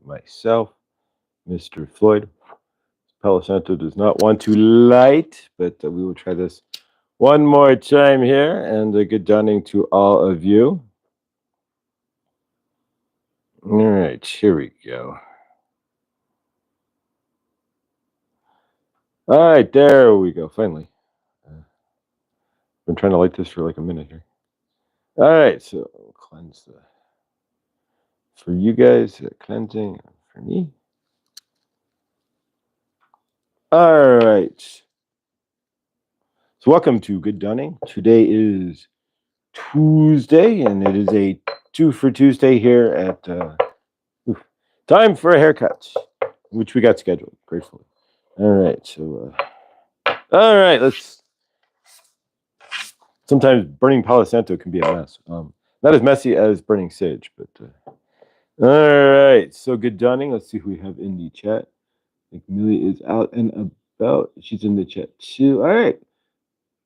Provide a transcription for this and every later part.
myself, Mr. Floyd. Palo Santo does not want to light, but we will try this one more time here, and good dawning to all of you. All right, here we go. All right, there we go, finally. Been trying to light this for like a minute here. All right, so we'll cleanse for you guys, cleansing for me. All right. So welcome to Good Dawning. Today is Tuesday, and it is a 2 for Tuesday here at Time for a Haircut, which we got scheduled, gratefully. All right, so all right, let's. Sometimes burning Palo Santo can be a mess. Not as messy as burning sage, but all right. So Good Dawning. Let's see who we have in the chat. I think Millie is out and about. She's in the chat too. All right.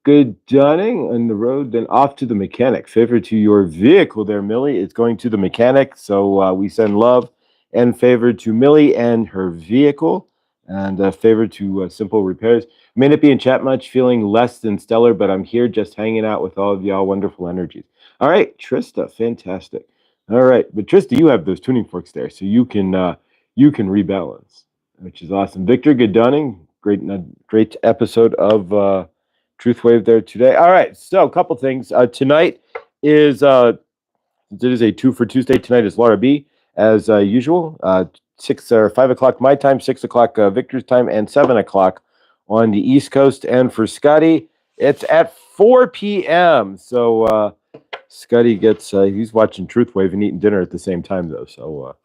Good dawning on the road, then off to the mechanic. Favor to your vehicle there, Millie. It's going to the mechanic, so we send love and favor to Millie and her vehicle, and favor to Simple Repairs. May not be in chat much, feeling less than stellar, but I'm here just hanging out with all of y'all wonderful energies. All right, Trista, fantastic. All right, but Trista, you have those tuning forks there, so you can rebalance, which is awesome. Victor, good dawning. Great episode of Truth Wave there today. All right, so a couple things. Tonight is it is a 2 for Tuesday. Tonight is Laura B. as usual. 6 or 5 o'clock my time, 6 o'clock Victor's time, and 7 o'clock on the East Coast. And for Scotty, it's at 4 p.m. So Scotty gets he's watching Truth Wave and eating dinner at the same time though. So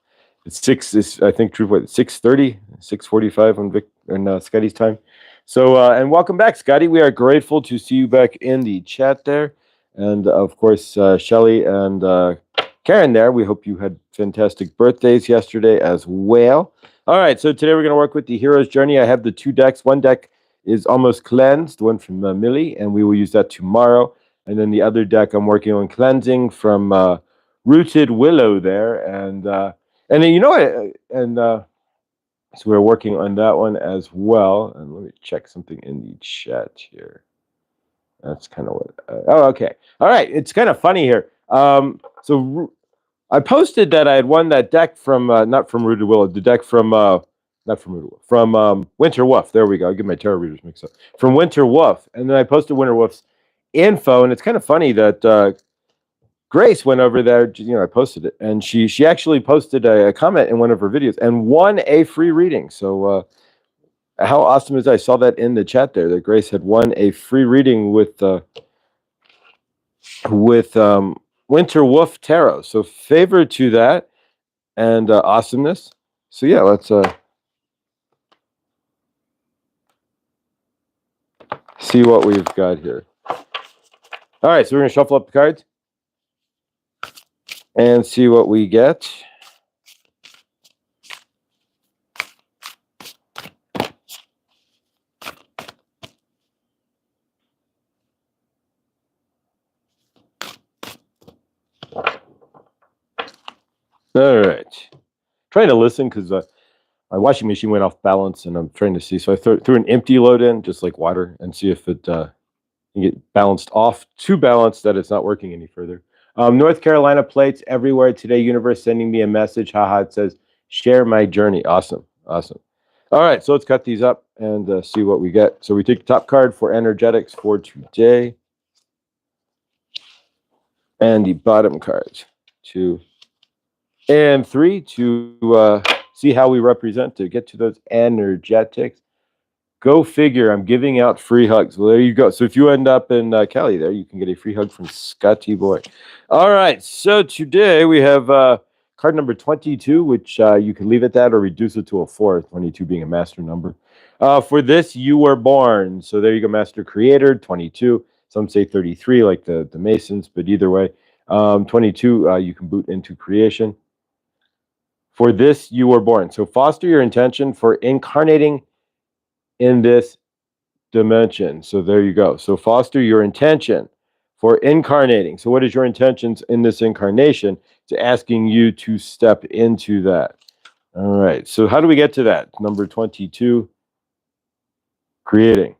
it's 6. I think Truth Wave 6:30, 6:45 on Scotty's time. So, and welcome back, Scotty. We are grateful to see you back in the chat there. And, of course, Shelly and Karen there. We hope you had fantastic birthdays yesterday as well. All right, so today we're going to work with the Hero's Journey. I have the 2 decks. One deck is almost cleansed, one from Millie, and we will use that tomorrow. And then the other deck I'm working on cleansing from Rooted Willow there. And then, you know what? And... so we're working on that one as well. And let me check something in the chat here. That's kind of what. Okay. All right. It's kind of funny here. So I posted that I had won that deck from not from Rooted Willow, the deck from not from Rooted Willow, from Winter Wolf. There we go. I get my tarot readers mixed up. From Winter Wolf, and then I posted Winter Wolf's info, and it's kind of funny that Grace went over there, I posted it, and she actually posted a comment in one of her videos and won a free reading. So how awesome is that? I saw that in the chat there, that Grace had won a free reading with Winter Wolf Tarot. So favor to that and awesomeness. So yeah, let's see what we've got here. All right, so we're going to shuffle up the cards and see what we get. All right. Trying to listen because my washing machine went off balance and I'm trying to see. So I threw an empty load in, just like water, and see if it can get balanced off to balance that it's not working any further. North Carolina plates everywhere today. Universe sending me a message. Haha, it says, share my journey. Awesome. Awesome. All right, so let's cut these up and see what we get. So we take the top card for energetics for today. And the bottom cards, 2 and 3, to see how we represent to get to those energetics. Go figure, I'm giving out free hugs. Well, there you go. So if you end up in Cali there, you can get a free hug from Scotty Boy. All right, so today we have card number 22, which you can leave at that or reduce it to a 4, 22 being a master number. For this, you were born. So there you go, master creator, 22. Some say 33, like the Masons, but either way, 22, you can boot into creation. For this, you were born. So foster your intention for incarnating in this dimension. So there you go. So foster your intention for incarnating. So what is your intentions in this incarnation? It's asking you to step into that. All right. So how do we get to that? Number 22, creating.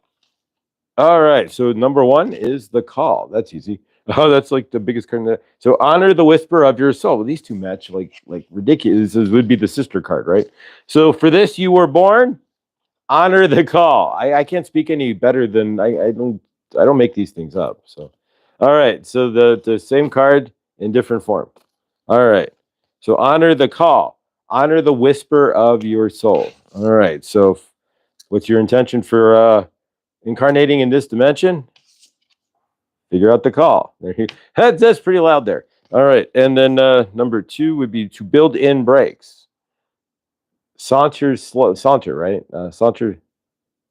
All right. So number 1 is the call. That's easy. Oh, that's like the biggest card. So honor the whisper of your soul. Well, these two match like ridiculous. This would be the sister card, right? So for this, you were born. Honor the call. I can't speak any better than I don't make these things up. So, all right. So the same card in different form. All right. So honor the call. Honor the whisper of your soul. All right. So what's your intention for incarnating in this dimension? Figure out the call. That's pretty loud there. All right. And then number 2 would be to build in breaks. Saunter, right? Saunter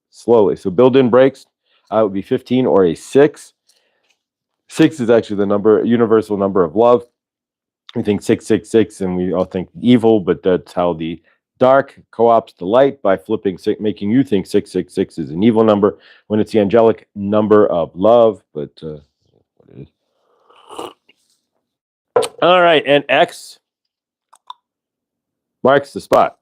slowly. So build in breaks would be 15 or a 6. 6 is actually the universal number of love. We think 666 and we all think evil, but that's how the dark co-opts the light by making you think 666 is an evil number when it's the angelic number of love. But what it is. All right, and X marks the spot.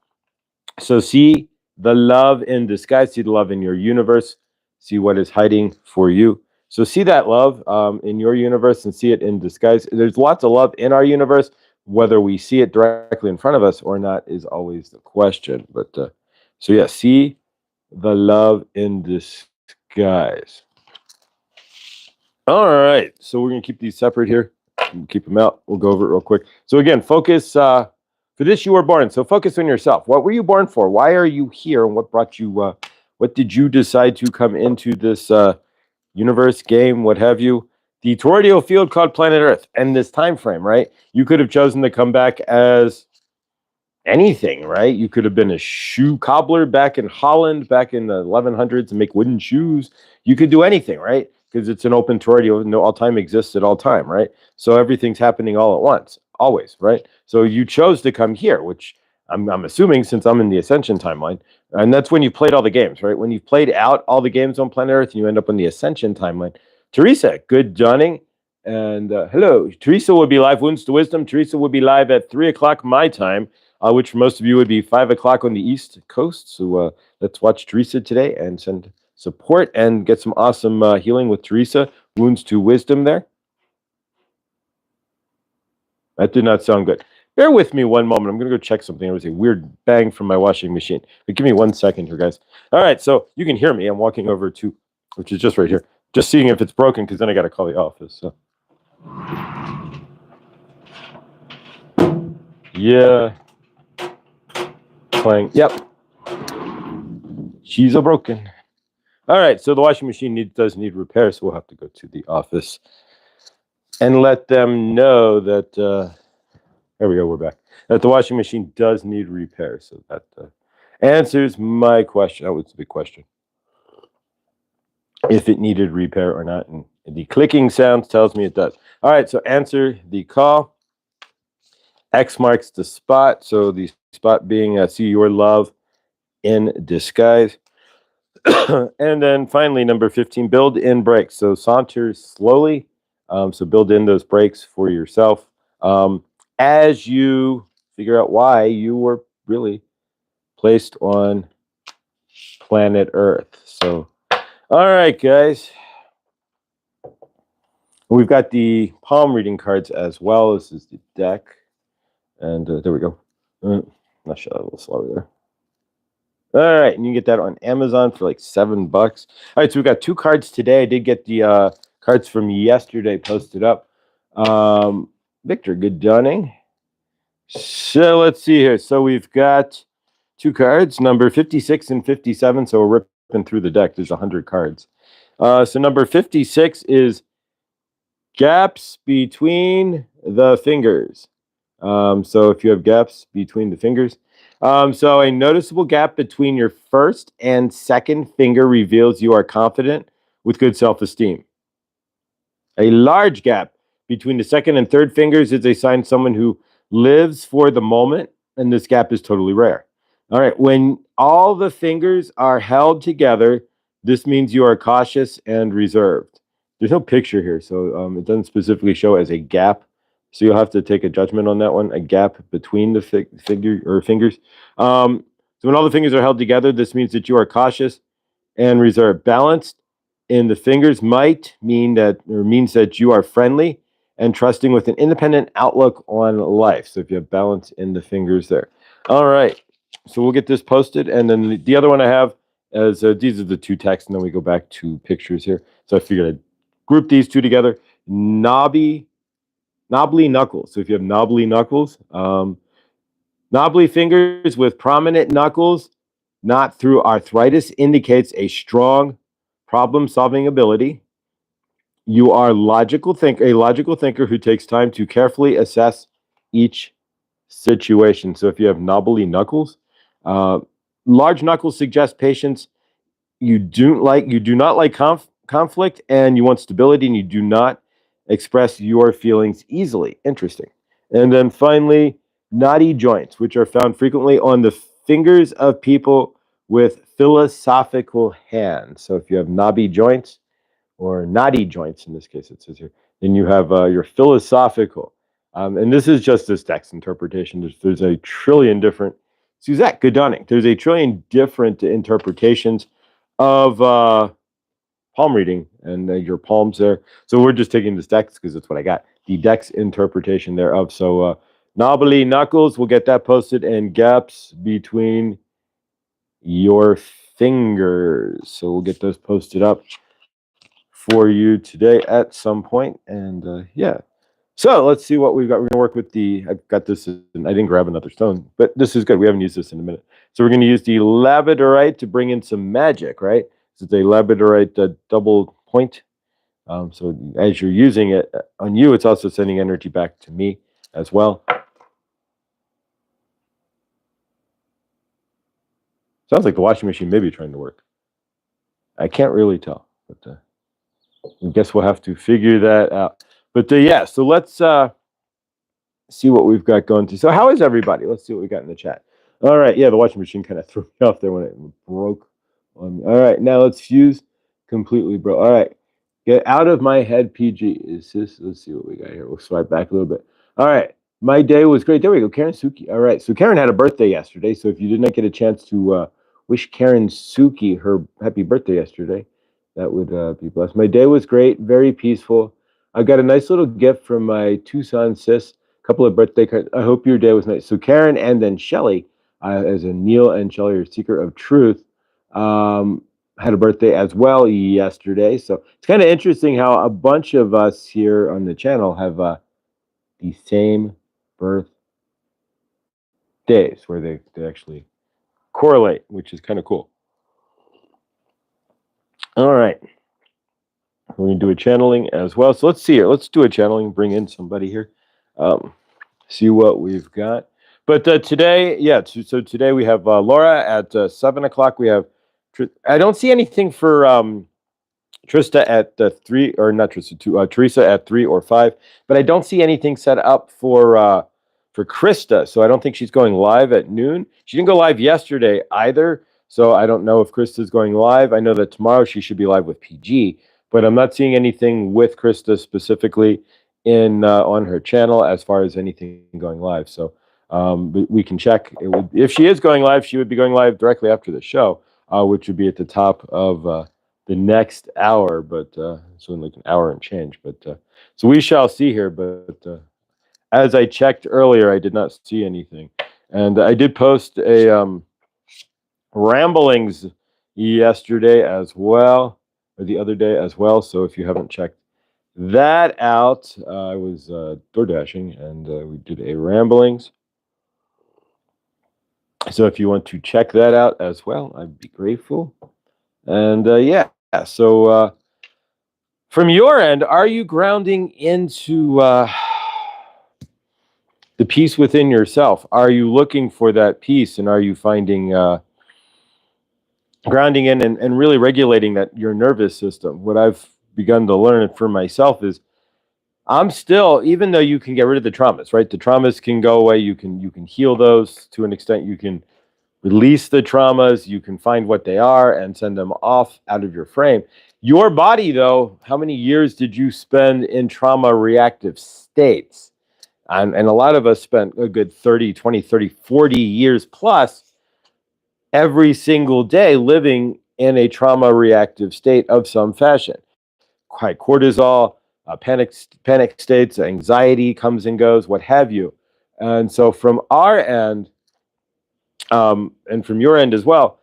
So see the love in disguise, see the love in your universe, see what is hiding for you. So see that love in your universe and see it in disguise. There's lots of love in our universe. Whether we see it directly in front of us or not is always the question. But so yeah, see the love in disguise. All right, so we're gonna keep these separate here. Keep them out. We'll go over it real quick. So again, focus. For this, you were born. So focus on yourself. What were you born for? Why are you here? And what brought you? What did you decide to come into this universe, game, what have you? The toroidal field called planet Earth, and this time frame, right? You could have chosen to come back as anything, right? You could have been a shoe cobbler back in Holland, back in the 1100s, and make wooden shoes. You could do anything, right? Because it's an open toroidal. No, all time exists at all time, right? So everything's happening all at once, always, right? So you chose to come here, which I'm assuming since I'm in the Ascension timeline, and that's when you played all the games, right? When you've played out all the games on planet Earth and you end up on the Ascension timeline. Teresa, good dawning. And hello, Teresa will be live, Wounds to Wisdom. Teresa will be live at 3 o'clock my time, which for most of you would be 5 o'clock on the East Coast. So let's watch Teresa today and send support and get some awesome healing with Teresa, Wounds to Wisdom there. That did not sound good. Bear with me one moment. I'm going to go check something. There was a weird bang from my washing machine. But give me 1 second here, guys. All right, so you can hear me. I'm walking over to, which is just right here, just seeing if it's broken, because then I got to call the office. So. Yeah. Playing. Yep. She's a broken. All right, so the washing machine does need repair, so we'll have to go to the office and let them know that, there we go, we're back, that the washing machine does need repair. So that answers my question. That was the big question. If it needed repair or not. And the clicking sound tells me it does. All right, so answer the call. X marks the spot. So the spot being see your love in disguise. And then finally, number 15, build in breaks. So saunter slowly. So build in those breaks for yourself as you figure out why you were really placed on planet Earth. So, all right, guys. We've got the palm reading cards as well. This is the deck. And there we go. Not sure, a little slower there. All right, and you can get that on Amazon for like $7. All right, so we've got 2 cards today. I did get the cards from yesterday posted up. Victor, good dawning. So let's see here. So we've got 2 cards, number 56 and 57. So we're ripping through the deck. There's 100 cards. So number 56 is gaps between the fingers. So if you have gaps between the fingers. So a noticeable gap between your first and second finger reveals you are confident with good self-esteem. A large gap between the second and third fingers is a sign someone who lives for the moment, and this gap is totally rare. All right, when all the fingers are held together, this means you are cautious and reserved. There's no picture here, so it doesn't specifically show as a gap. So you'll have to take a judgment on that one, a gap between the figure or fingers. So when all the fingers are held together, this means that you are cautious and reserved. Balanced in the fingers might mean that, or means that you are friendly and trusting with an independent outlook on life. So if you have balance in the fingers there. All right. So we'll get this posted. And then the other one I have is these are the two texts, and then we go back to pictures here. So I figured I'd group these two together. Knobbly knuckles. So if you have knobbly knuckles, knobbly fingers with prominent knuckles, not through arthritis, indicates a strong problem-solving ability. You are a logical thinker who takes time to carefully assess each situation. So if you have knobbly knuckles, large knuckles suggest patience. You do not like conflict, and you want stability, and you do not express your feelings easily. Interesting. And then finally, knotty joints, which are found frequently on the fingers of people with philosophical hands. So if you have knobby joints, or knotty joints in this case, it says here, then you have your philosophical. And this is just this text interpretation. There's a trillion different, Suzette, good dawning. There's a trillion different interpretations of palm reading and your palms there. So we're just taking this text because that's what I got. The dex interpretation thereof. So knobbly knuckles, we'll get that posted, and gaps between your fingers. So we'll get those posted up for you today at some point. And yeah. So let's see what we've got. We're gonna work with I've got this, and I didn't grab another stone, but this is good. We haven't used this in a minute. So we're gonna use the labradorite to bring in some magic, right? So it's a labradorite double point. So as you're using it on you, it's also sending energy back to me as well. Sounds like the washing machine may be trying to work. I can't really tell, but I guess we'll have to figure that out. But yeah, so let's see what we've got going to. So how is everybody? Let's see what we got in the chat. All right, yeah, the washing machine kind of threw me off there when it broke on me. All right, now let's fuse completely, bro. All right, get out of my head, PG. Is this? Let's see what we got here. We'll swipe back a little bit. All right, my day was great. There we go, Karen Suki. All right, so Karen had a birthday yesterday. So if you did not get a chance to wish Karen Suki her happy birthday yesterday, that would be blessed. My day was great, very peaceful. I got a nice little gift from my Tucson sis, a couple of birthday cards. I hope your day was nice. So Karen and then Shelly, as in Neil and Shelly, your seeker of truth, had a birthday as well yesterday. So it's kind of interesting how a bunch of us here on the channel have the same birth days, where they actually correlate, which is kind of cool. All right. We're going to do a channeling as well. So let's see here. Let's do a channeling, bring in somebody here, see what we've got. But today, yeah, so today we have Laura at 7 o'clock. We have, I don't see anything for Trista at 3, or not Trista, Teresa at 3 or 5, but I don't see anything set up for Krista. So I don't think she's going live at noon. She didn't go live yesterday either. So I don't know if Krista's going live. I know that tomorrow she should be live with PG, but I'm not seeing anything with Krista specifically in on her channel as far as anything going live. So we can check. If she is going live, she would be going live directly after the show, which would be at the top of the next hour, but so in like an hour and change. But so we shall see here. But as I checked earlier, I did not see anything, and I did post a ramblings yesterday as well, or the other day as well. So if you haven't checked that out, I was door dashing, and we did a ramblings. So if you want to check that out as well, I'd be grateful. And yeah, so from your end, are you grounding into the peace within yourself? Are you looking for that peace, and are you finding grounding in and really regulating that your nervous system? What I've begun to learn for myself is I'm still, even though you can get rid of the traumas, right? The traumas can go away. You can heal those to an extent. You can release the traumas. You can find what they are and send them off out of your frame. Your body, though, how many years did you spend in trauma reactive states? And a lot of us spent a good 30, 20, 30, 40 years plus every single day living in a trauma reactive state of some fashion. High cortisol, panic states, anxiety comes and goes, what have you. And so from our end, and from your end as well,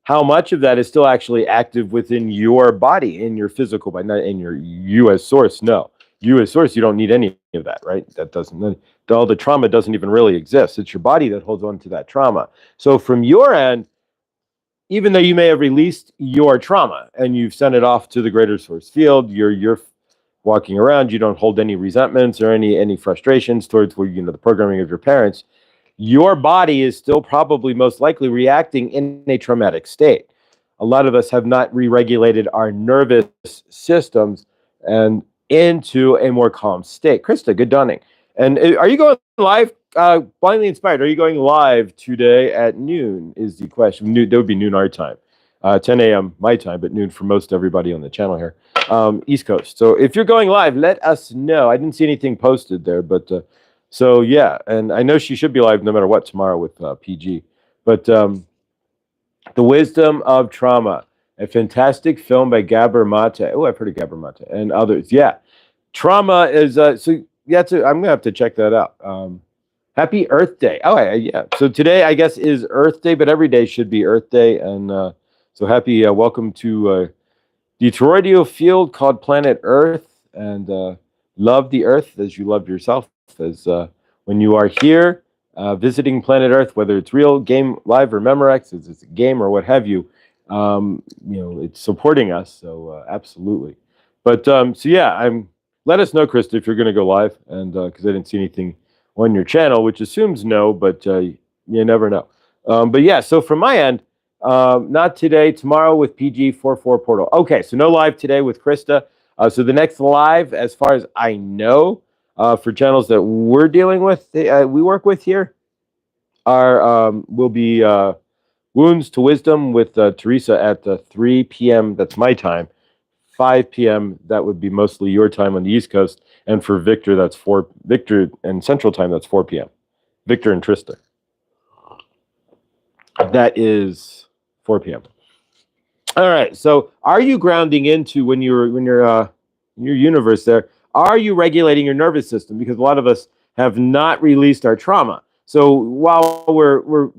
how much of that is still actually active within your body, in your physical body, not in your you as source? No, you as source, you don't need any of that, right? That doesn't, all the trauma doesn't even really exist. It's your body that holds on to that trauma. So from your end, even though you may have released your trauma and you've sent it off to the greater source field, you're walking around, you don't hold any resentments or any frustrations towards the programming of your parents. Your body is still probably most likely reacting in a traumatic state. A lot of us have not re-regulated our nervous systems and into a more calm state. Krista, good dawning. And are you going live? Blindly Inspired, are you going live today at noon is the question. Noon, that would be noon our time. 10 a.m. my time, but noon for most everybody on the channel here. East Coast. So if you're going live, let us know. I didn't see anything posted there, but so yeah, and I know she should be live no matter what tomorrow with PG. But The Wisdom of Trauma, a fantastic film by Gabor Mate. Oh, I've heard of Gabor Mate and others. Yeah, trauma is so. Yeah, I'm gonna have to check that out. Happy Earth Day. Oh, yeah. So today, I guess, is Earth Day, but every day should be Earth Day. And so happy welcome to the toroidal field called planet Earth. And love the Earth as you love yourself. As when you are here visiting planet Earth, whether it's real, game, live, or Memorex, it's a game or what have you, it's supporting us. So absolutely. But so yeah, let us know, Krista, if you're going to go live. And because I didn't see anything on your channel, which assumes no, but you never know. But yeah, so from my end, not today, tomorrow with PG 44 Portal. Okay, so no live today with Krista. So the next live, as far as I know, for channels that we're dealing with, we work with here, will be Wounds to Wisdom with Teresa at 3 p.m. That's my time. 5 p.m. that would be mostly your time on the East Coast, and for Victor, Victor and Central Time, that's 4 p.m. Victor and Trista, that is 4 p.m. All right. So, are you grounding into when you're in your universe there? Are you regulating your nervous system? Because a lot of us have not released our trauma. So while we're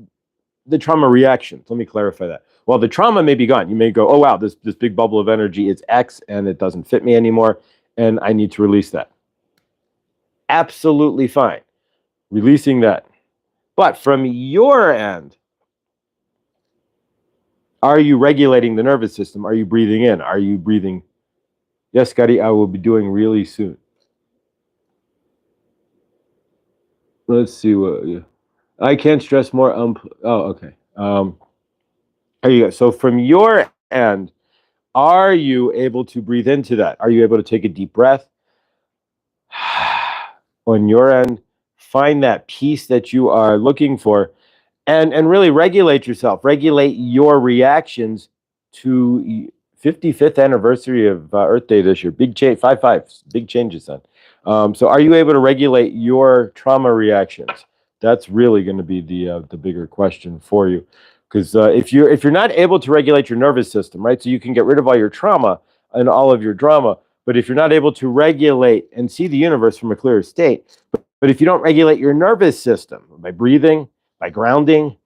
the trauma reactions, let me clarify that. Well, the trauma may be gone. You may go, oh, wow, this big bubble of energy is X and it doesn't fit me anymore, and I need to release that. Absolutely fine. Releasing that. But from your end, are you regulating the nervous system? Are you breathing in? Are you breathing? Yes, Scotty, I will be doing really soon. Let's see what. Yeah. I can't stress more. Oh, okay. There you go. So from your end, are you able to breathe into that? Are you able to take a deep breath? On your end, find that peace that you are looking for, and really regulate yourself. Regulate your reactions to 55th anniversary of Earth Day this year. Big change, 5/5, big changes then. So are you able to regulate your trauma reactions? That's really going to be the bigger question for you. Because if you're not able to regulate your nervous system, right, so you can get rid of all your trauma and all of your drama, but if you're not able to regulate and see the universe from a clearer state, but if you don't regulate your nervous system by breathing, by grounding,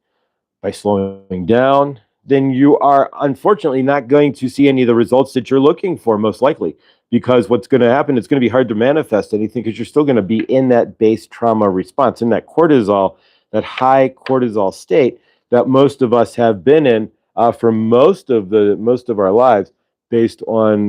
by slowing down, then you are unfortunately not going to see any of the results that you're looking for, most likely. Because what's going to happen, it's going to be hard to manifest anything because you're still going to be in that base trauma response, in that cortisol, that high cortisol state that most of us have been in for most of our lives, based on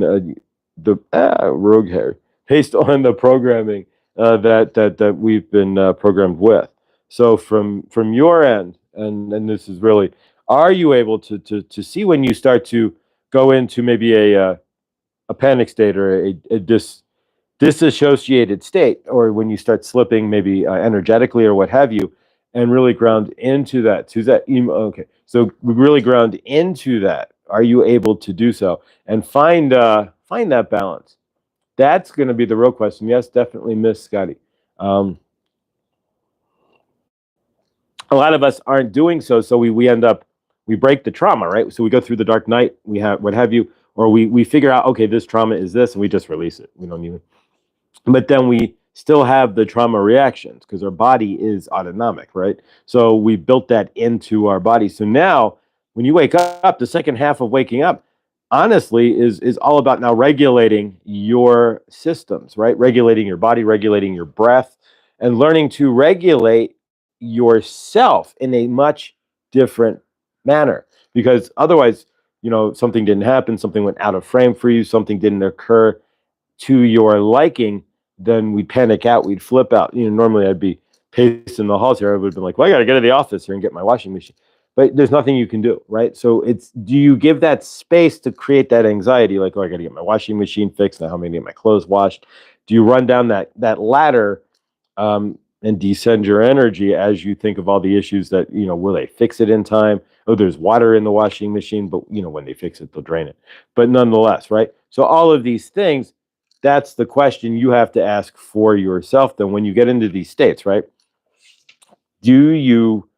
the rogue hair, based on the programming that we've been programmed with. So from your end, and this is really, are you able to see when you start to go into maybe a panic state or a disassociated state, or when you start slipping maybe energetically or what have you, and really ground into that? Okay, so really ground into that. Are you able to do so and find that balance? That's going to be the real question. Yes, definitely, Miss Scotty. Um, a lot of us aren't doing so, so we end up, we break the trauma, right? So we go through the dark night, we have what have you, or we figure out, okay, this trauma is this, and we just release it. We don't even, but then we still have the trauma reactions because our body is autonomic, right? So we built that into our body. So now when you wake up, the second half of waking up, honestly, is all about now regulating your systems, right? Regulating your body, regulating your breath, and learning to regulate yourself in a much different manner. Because otherwise, something didn't happen, something went out of frame for you, something didn't occur to your liking, then we'd panic out, we'd flip out. Normally I'd be pacing the halls here. I would have been like, well, I got to get to the office here and get my washing machine. But there's nothing you can do, right? So do you give that space to create that anxiety? Like, oh, I got to get my washing machine fixed. Now, how am I going to get my clothes washed? Do you run down that ladder and descend your energy as you think of all the issues that, will they fix it in time? Oh, there's water in the washing machine, but, when they fix it, they'll drain it. But nonetheless, right? So all of these things, that's the question you have to ask for yourself then when you get into these states, right? Do you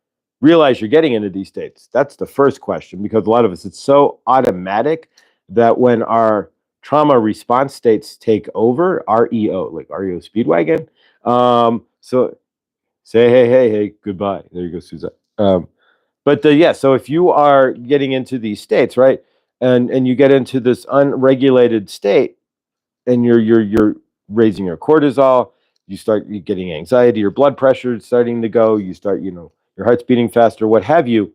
realize you're getting into these states? That's the first question, because a lot of us, it's so automatic that when our trauma response states take over, REO, like REO Speedwagon. So say, hey, goodbye. There you go, Suzette. Yeah, so if you are getting into these states, right, and you get into this unregulated state, and you're raising your cortisol, you getting anxiety, your blood pressure is starting to go, you start, your heart's beating faster, what have you.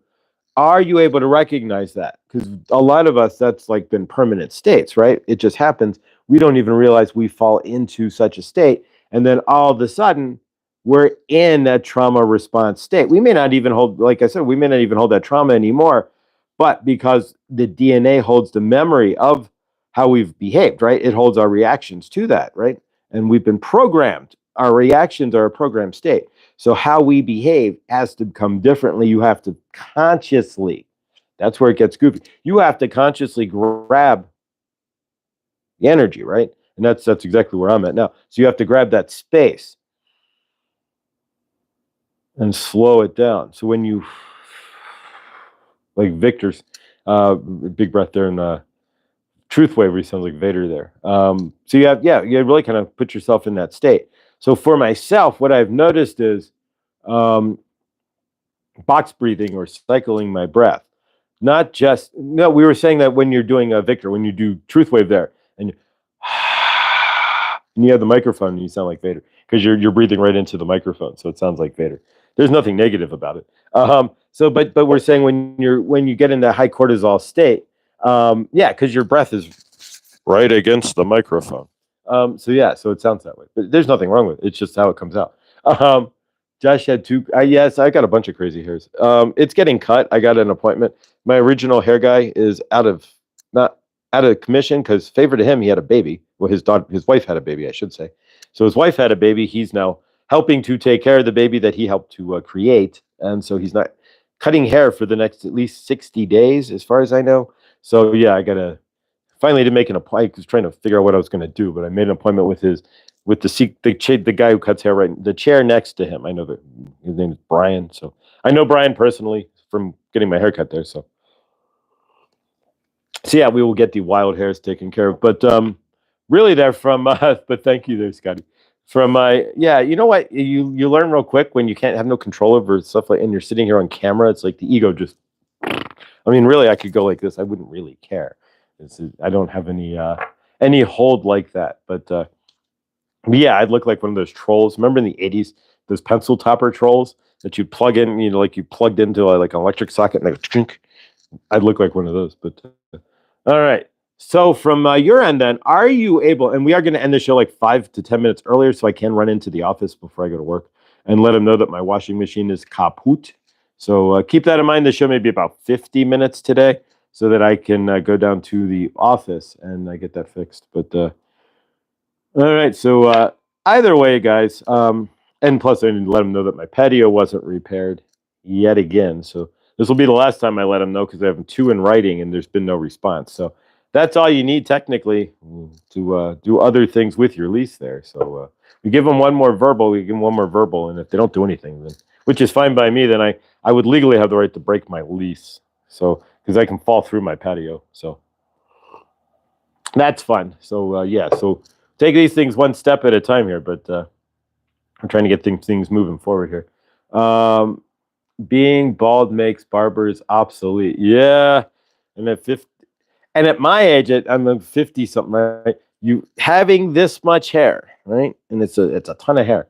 Are you able to recognize that? Because a lot of us, that's like been permanent states, right? It just happens. We don't even realize we fall into such a state. And then all of a sudden, we're in that trauma response state. We may not even hold, like I said, we may not even hold that trauma anymore, but because the DNA holds the memory of how we've behaved, right? It holds our reactions to that, right? And we've been programmed. Our reactions are a programmed state. So how we behave has to become differently. You have to consciously, that's where it gets goofy. You have to consciously grab the energy, right? And that's exactly where I'm at now. So you have to grab that space and slow it down. So when you, like Victor's big breath there in the truth wave, where he sounds like Vader there. So you really kind of put yourself in that state. So for myself, what I've noticed is box breathing or cycling my breath. Not just, no, we were saying that when you're doing a Victor, when you do truth wave there, and you have the microphone and you sound like Vader because you're breathing right into the microphone, so it sounds like Vader. There's nothing negative about it. But we're saying when you get in that high cortisol state, because your breath is right against the microphone. So it sounds that way, but there's nothing wrong with it. It's just how it comes out. Josh had two. Yes, I got a bunch of crazy hairs. It's getting cut. I got an appointment. My original hair guy is not out of commission because, favor to him, he had a baby. Well, his wife had a baby, I should say. So his wife had a baby. He's now helping to take care of the baby that he helped to create, and so he's not cutting hair for the next at least 60 days, as far as I know. So yeah, I gotta finally to make an appointment. I was trying to figure out what I was going to do, but I made an appointment with the guy who cuts hair, right, the chair next to him. I know that his name is Brian, so I know Brian personally from getting my hair cut there. So yeah, we will get the wild hairs taken care of. But really, they're from. But thank you, there, Scotty. From my you know what, you learn real quick when you can't have no control over stuff like, and you're sitting here on camera. It's like the ego just. I mean, really, I could go like this. I wouldn't really care. I don't have any hold like that. But yeah, I'd look like one of those trolls. Remember in the 80s, those pencil topper trolls that you plug in, like you plugged into like an electric socket and they I'd look like one of those. But all right. So from your end then, are you able, and we are going to end the show like 5 to 10 minutes earlier so I can run into the office before I go to work and let them know that my washing machine is kaput. So keep that in mind. The show may be about 50 minutes today so that I can go down to the office and get that fixed. But all right. So either way, guys, and plus I didn't let them know that my patio wasn't repaired yet again. So this will be the last time I let them know because I have 2 in writing and there's been no response. So that's all you need technically to do other things with your lease there. So we give them one more verbal. We give them one more verbal, and if they don't do anything, then which is fine by me, then I would legally have the right to break my lease. So because I can fall through my patio. So that's fun. So yeah. So take these things one step at a time here, but I'm trying to get things moving forward here. Being bald makes barbers obsolete. Yeah, and at 50, and at my age, I'm 50 something, right? You having this much hair, right? And it's a ton of hair.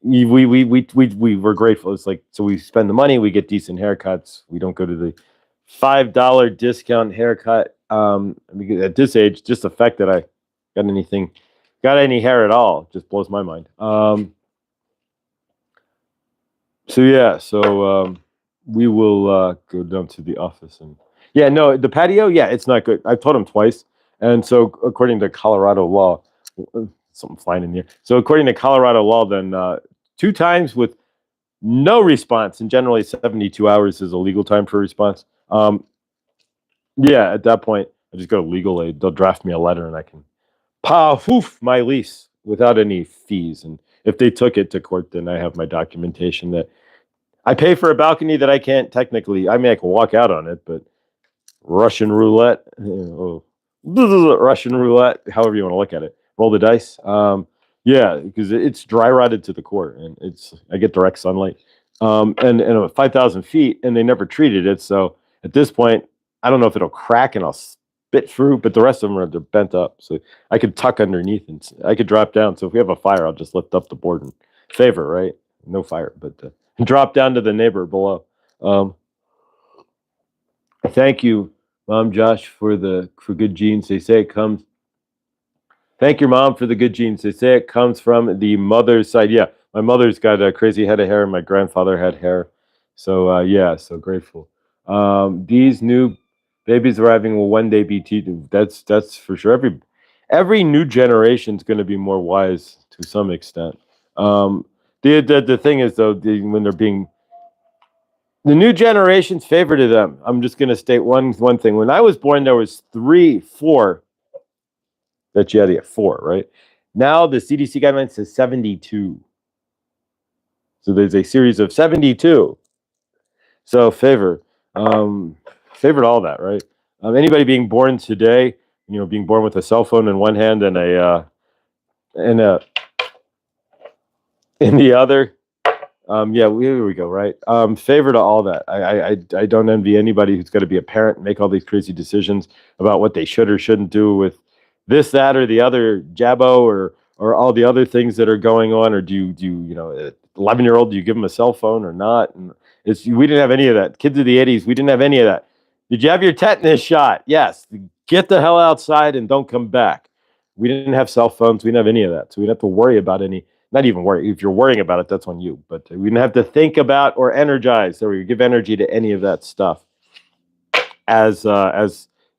We were grateful. It's like, so we spend the money, we get decent haircuts. We don't go to the $5 discount haircut. Because at this age, just the fact that I got any hair at all just blows my mind. So yeah, we will go down to the office and yeah, no, the patio, yeah, it's not good. I've told him twice, and so according to Colorado law, something flying in here. So according to Colorado law, then 2 times with no response, and generally 72 hours is a legal time for response. Yeah, at that point, I just go to legal aid. They'll draft me a letter, and I can poof my lease without any fees. And if they took it to court, then I have my documentation that I pay for a balcony that I can't technically. I mean, I can walk out on it, but Russian roulette, Russian roulette, however you want to look at it. Roll the dice. Yeah, because it's dry rotted to the core, and I get direct sunlight. And 5,000 feet, and they never treated it. So at this point, I don't know if it'll crack and I'll spit through, but the rest of them they're bent up. So I could tuck underneath and I could drop down. So if we have a fire, I'll just lift up the board and favor, right? No fire, but drop down to the neighbor below. Thank you, Mom Josh, for good genes. They say it comes. Thank your mom for the good genes. They say it comes from the mother's side. Yeah, my mother's got a crazy head of hair, and my grandfather had hair. So yeah, so grateful. These new babies arriving will one day be teaching. That's for sure. Every new generation is going to be more wise to some extent. The thing is though, when they're being the new generation's favor to them. I'm just going to state one thing. When I was born, there was 3, 4 that you had to get 4, right? Now the CDC guidelines says 72. So there's a series of 72. So favored all that, right? Anybody being born today, being born with a cell phone in one hand and in the other. Yeah, here we go, right? Favor to all that. I don't envy anybody who's got to be a parent and make all these crazy decisions about what they should or shouldn't do with this, that, or the other jabbo or all the other things that are going on. Or do you 11-year-old, do you give them a cell phone or not? And we didn't have any of that. Kids of the 80s, we didn't have any of that. Did you have your tetanus shot? Yes. Get the hell outside and don't come back. We didn't have cell phones. We didn't have any of that. So we didn't have to worry about any. Not even worry. If you're worrying about it, that's on you. But we didn't have to think about or energize or give energy to any of that stuff. As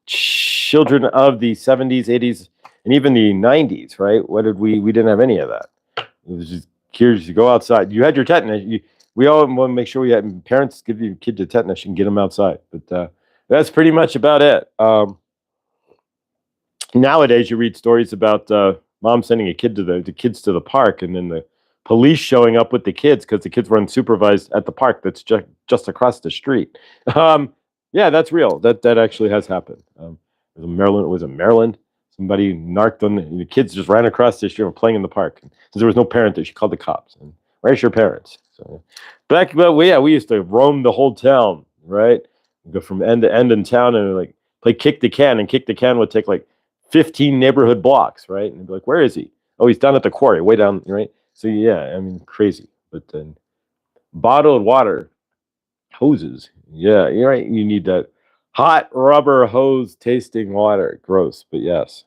children of the 70s, 80s, and even the 90s, right? What did we didn't have any of that. It was just curious. You go outside. You had your tetanus. We all want to make sure we had parents give your kids a tetanus and get them outside. But that's pretty much about it. Nowadays, you read stories about mom sending the kids to the park, and then the police showing up with the kids because the kids were unsupervised at the park that's just across the street. Yeah, that's real. That actually has happened. Was in Maryland. Somebody narked on the kids, just ran across the street and were playing in the park. And since there was no parent there, she called the cops. And where's your parents? So we used to roam the whole town, right? Go from end to end in town and play kick the can, and kick the can would take 15 neighborhood blocks, right? And be like, where is he? Oh, he's down at the quarry, way down, right? So yeah, I mean, crazy. But then bottled water, hoses. Yeah, you're right. You need that hot rubber hose tasting water. Gross, but yes.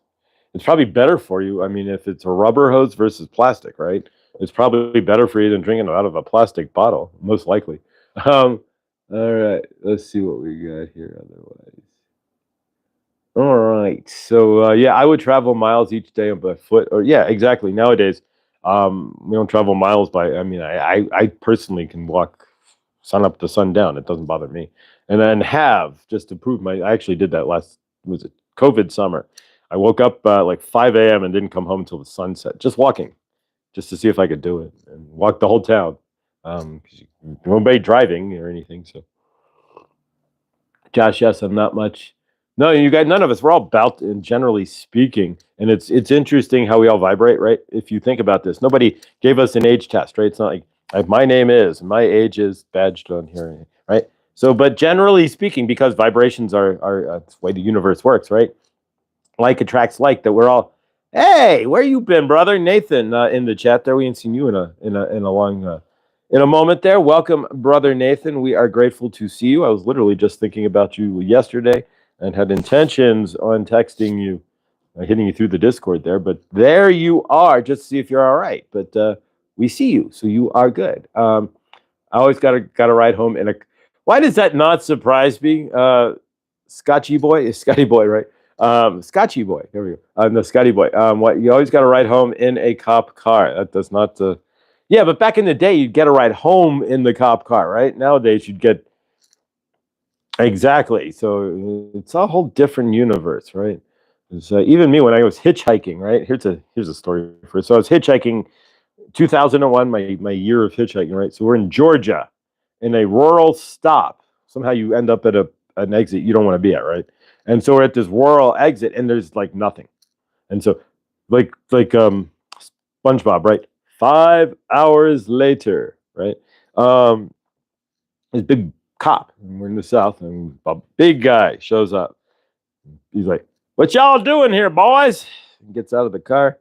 It's probably better for you. I mean, if it's a rubber hose versus plastic, right? It's probably better for you than drinking out of a plastic bottle, most likely. All right, let's see what we got here otherwise. All right. So yeah, I would travel miles each day by foot. Or yeah, exactly. Nowadays, we don't travel miles by. I mean, I personally can walk sun up to sun down. It doesn't bother me. And then just to prove I actually did that was it COVID summer. I woke up like 5 a.m. and didn't come home until the sunset, just walking, just to see if I could do it, and walked the whole town. 'Cause nobody driving or anything. So, Josh, yes, I'm not much. No, you guys, none of us. We're all about, and generally speaking, and it's interesting how we all vibrate, right? If you think about this, nobody gave us an age test, right? It's not like my name is, my age is badged on here, right? So, but generally speaking, because vibrations are the way the universe works, right? Like attracts like. That we're all, hey, where you been, brother? Nathan in the chat there. We ain't seen you in a long in a moment there. Welcome, brother Nathan. We are grateful to see you. I was literally just thinking about you yesterday and had intentions on texting you, hitting you through the Discord there. But there you are, just to see if you're all right. But we see you, so you are good. I always got to ride home in a. Why does that not surprise me? Scotchy boy, Scotty boy, right? Scotchy boy. There we go. No, Scotty boy. What you always got to ride home in a cop car. That does not. Yeah, but back in the day, you'd get a ride home in the cop car, right? Nowadays, you'd get exactly. So it's a whole different universe, right? Even me when I was hitchhiking, right? Here's a story for. So I was hitchhiking, 2001, my year of hitchhiking, right? So we're in Georgia, in a rural stop. Somehow you end up at an exit you don't want to be at, right? And so we're at this rural exit, and there's like nothing. And so, like SpongeBob, right? 5 hours later, right? This big cop, and we're in the South, and a big guy shows up. He's like, "What y'all doing here, boys?" He gets out of the car.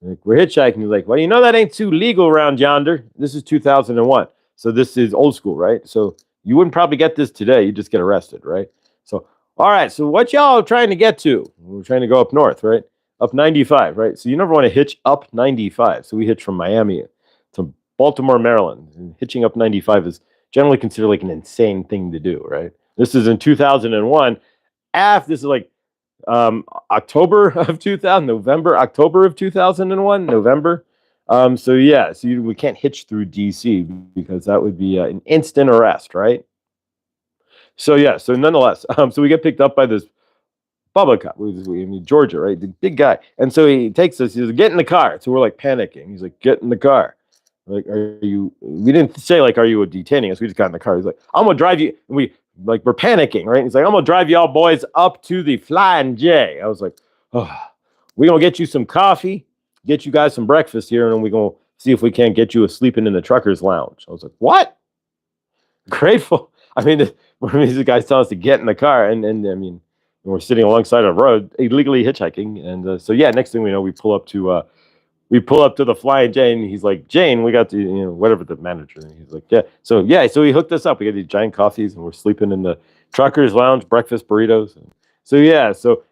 Like, we're hitchhiking. He's like, "Well, you know that ain't too legal around yonder." This is 2001. So this is old school, right? So you wouldn't probably get this today. You just get arrested, right? So, all right. So what y'all trying to get to? We're trying to go up north, right? Up 95, right? So you never want to hitch up 95. So we hitch from Miami to Baltimore, Maryland. And hitching up 95 is generally considered like an insane thing to do, right? This is in 2001. This is like October of 2000, October of 2001, November. So yeah, so we can't hitch through DC because that would be an instant arrest, right? So yeah, so nonetheless, so we get picked up by this Bubba cop, in Georgia, right? The big guy. And so he takes us, he's like, "Get in the car." So we're like panicking. He's like, "Get in the car." We're like, "Are you," we didn't say like, "Are you detaining us?" We just got in the car. He's like, "I'm gonna drive you." And we're panicking, right? He's like, "I'm gonna drive y'all boys up to the Flying J." I was like, "Oh, we're gonna get you some coffee, get you guys some breakfast here, and then we're gonna see if we can't get you sleeping in the truckers lounge." I was like, "What?" Grateful. I mean, these guys tell us to get in the car, and I mean, we're sitting alongside a road, illegally hitchhiking, and so yeah. Next thing we know, we pull up to the Flying J, and he's like, "Jane, we got the whatever the manager." And he's like, "Yeah." So he hooked us up. We got these giant coffees, and we're sleeping in the truckers lounge, breakfast burritos. So yeah. So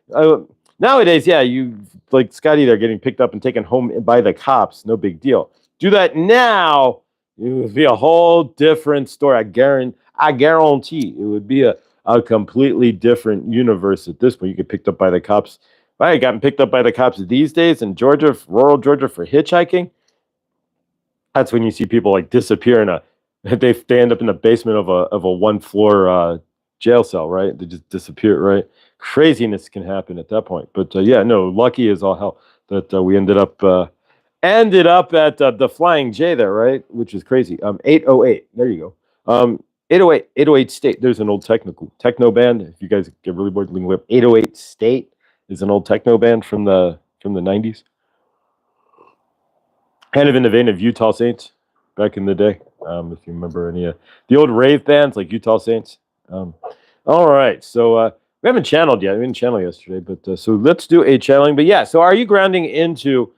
nowadays, yeah, you like Scotty, they're getting picked up and taken home by the cops. No big deal. Do that now, it would be a whole different story. I guarantee it would be a completely different universe at this point. You get picked up by the cops. If I had gotten picked up by the cops these days in Georgia, rural Georgia, for hitchhiking, that's when you see people like disappear they end up in the basement of a one floor jail cell, right? They just disappear, right? Craziness can happen at that point. But yeah, no, lucky as all hell that we ended up at the Flying J there, right? Which is crazy. 808. There you go. 808 State. There's an old techno band. If you guys get really bored, link up. 808 State is an old techno band from the 90s. Kind of in the vein of Utah Saints back in the day. If you remember any of the old rave bands like Utah Saints. All right. So we haven't channeled yet. We didn't channel yesterday, but so let's do a channeling. But yeah, so are you grounding into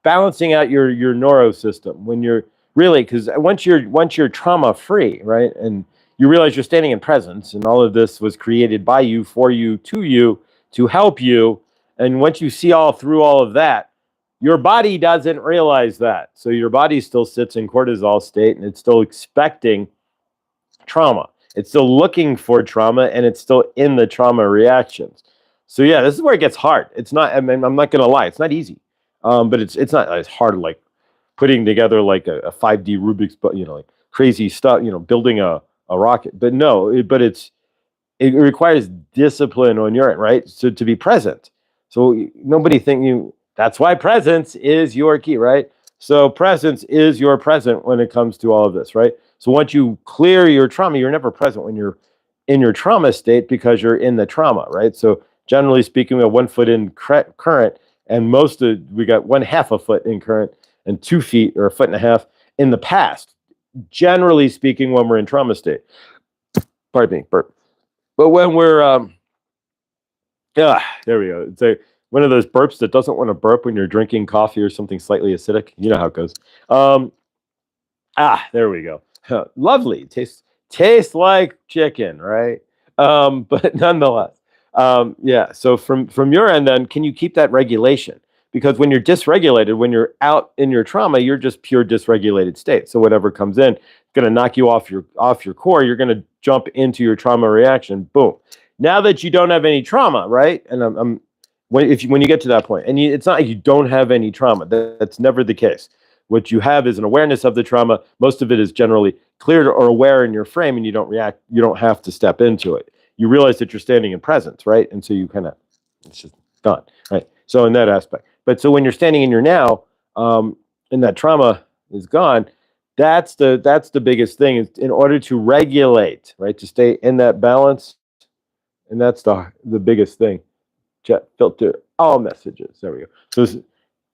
balancing out your neuro system when you're really, because once you're trauma free, right, and you realize you're standing in presence, and all of this was created by you, for you, to help you, and once you see all through all of that, your body doesn't realize that, so your body still sits in cortisol state, and it's still expecting trauma. It's still looking for trauma, and it's still in the trauma reactions. So yeah, this is where it gets hard. It's not. I mean, I'm not gonna lie. It's not easy. But it's not as hard like putting together like a 5D Rubik's, but like crazy stuff, building a rocket. But no, but it's it requires discipline on your end, right? So to be present. So nobody think you, that's why presence is your key, right? So presence is your present when it comes to all of this, right? So once you clear your trauma, you're never present when you're in your trauma state because you're in the trauma, right? So generally speaking, we have 1 foot in current, and we got 1/2 a foot in current and 2 feet or 1.5 feet in the past. Generally speaking, when we're in trauma state. Pardon me, burp. But when we're there we go. It's one of those burps that doesn't want to burp when you're drinking coffee or something slightly acidic. You know how it goes. There we go. Lovely. Tastes like chicken, right? But nonetheless, yeah. So from your end, then, can you keep that regulation? Because when you're dysregulated, when you're out in your trauma, you're just pure dysregulated state. So whatever comes in, it's going to knock you off your core. You're going to jump into your trauma reaction. Boom. Now that you don't have any trauma, right? And when you get to that point, and it's not like you don't have any trauma. That's never the case. What you have is an awareness of the trauma. Most of it is generally cleared or aware in your frame, and you don't react. You don't have to step into it. You realize that you're standing in presence, right? And so you it's just gone, right? So in that aspect. But so when you're standing in your now, and that trauma is gone, that's the biggest thing, is in order to regulate, right? To stay in that balance, and that's the biggest thing. Chat filter all messages. There we go. So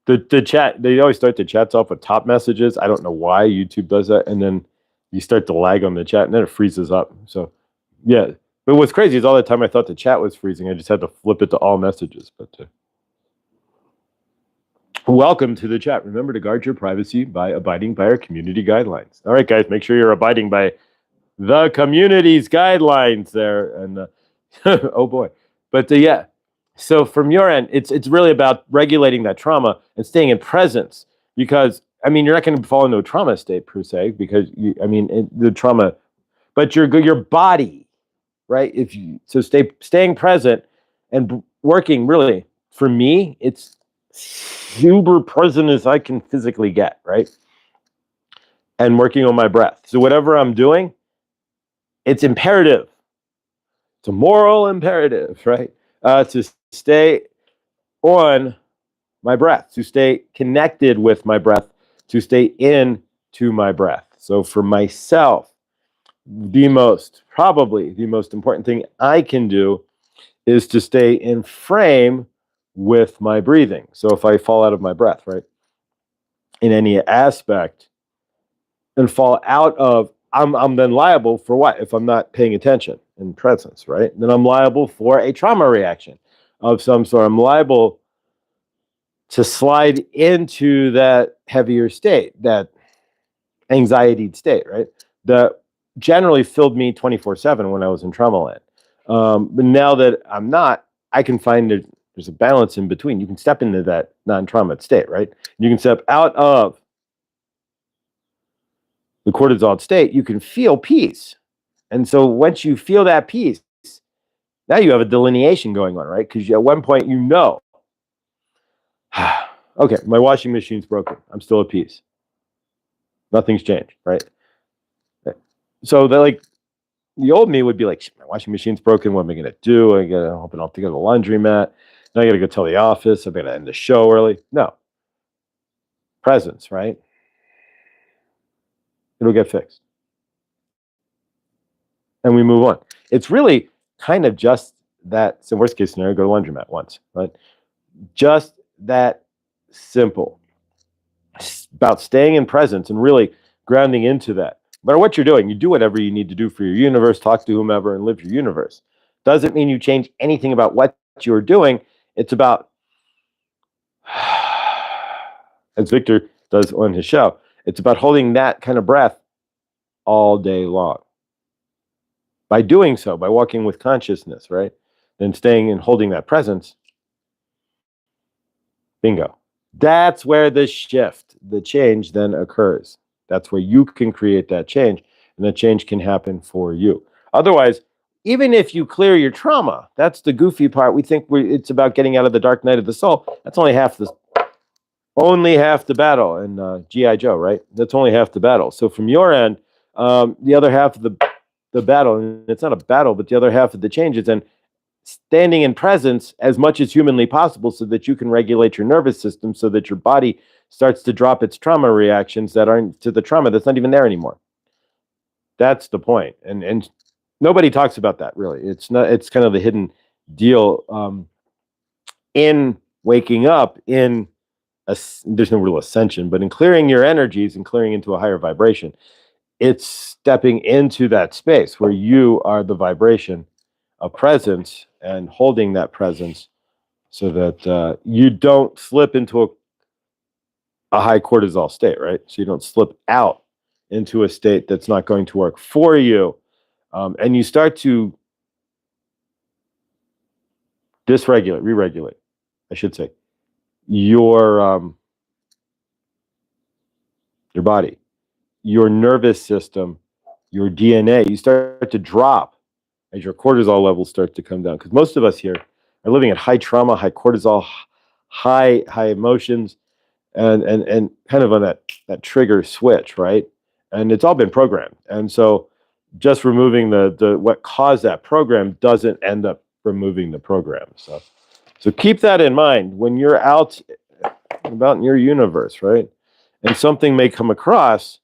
the chat, they always start the chats off with top messages. I don't know why YouTube does that, and then you start to lag on the chat, and then it freezes up. So yeah, but what's crazy is all the time I thought the chat was freezing. I just had to flip it to all messages. But welcome to the chat. Remember to guard your privacy by abiding by our community guidelines. All right, guys, make sure you're abiding by the community's guidelines there. And oh boy, but yeah. So from your end, it's really about regulating that trauma and staying in presence, because I mean, you're not going to fall into a trauma state per se, because the trauma, but your body, right? Staying present and working, really, for me, it's super present as I can physically get, right? And working on my breath. So whatever I'm doing, it's imperative. It's a moral imperative, right? To stay on my breath, to stay connected with my breath, to stay in to my breath. So for myself, probably the most important thing I can do is to stay in frame with my breathing. So if I fall out of my breath, right, in any aspect, and fall out of, I'm then liable for what? If I'm not paying attention in presence, right? Then I'm liable for a trauma reaction of some sort. I'm liable to slide into that heavier state, that anxiety state, right? That generally filled me 24/7 when I was in trauma land. But now that I'm not, I can find there's a balance in between. You can step into that non-trauma state, right? You can step out of the cortisol state. You can feel peace. And so once you feel that peace, now you have a delineation going on, right? Because at one point, okay, my washing machine's broken. I'm still at peace. Nothing's changed, right? So the old me would be like, my washing machine's broken. What am I going to do? I got to open up to go to the laundromat. Now I got to go tell the office. I'm going to end the show early. No. Presence, right? It'll get fixed. And we move on. It's really kind of just that. So worst case scenario, go to the laundromat once, right? Just that simple. It's about staying in presence and really grounding into that. No matter what you're doing, you do whatever you need to do for your universe, talk to whomever, and live your universe. Doesn't mean you change anything about what you're doing. It's about, as Victor does on his show, it's about holding that kind of breath all day long. By doing so, by walking with consciousness, right? And staying and holding that presence, bingo. That's where the shift, the change then occurs. That's where you can create that change, and that change can happen for you. Otherwise, even if you clear your trauma, that's the goofy part. We think it's about getting out of the dark night of the soul. That's only half the battle in G.I. Joe, right? That's only half the battle. So from your end, the other half of the the battle, and it's not a battle, but the other half of the change is then standing in presence as much as humanly possible so that you can regulate your nervous system so that your body starts to drop its trauma reactions that aren't to the trauma that's not even there anymore. That's the point. And nobody talks about that really. It's not, it's kind of the hidden deal in waking up in there's no real ascension, but in clearing your energies and clearing into a higher vibration, it's stepping into that space where you are the vibration of presence and holding that presence so that you don't slip into a high cortisol state, right? So you don't slip out into a state that's not going to work for you. And you start to dysregulate, re-regulate, I should say, your body, your nervous system, your DNA. You start to drop as your cortisol levels start to come down. Because most of us here are living at high trauma, high cortisol, high emotions, and kind of on that trigger switch, right? And it's all been programmed. And so just removing the what caused that program doesn't end up removing the program. So keep that in mind when you're out about in your universe, right? And something may come across,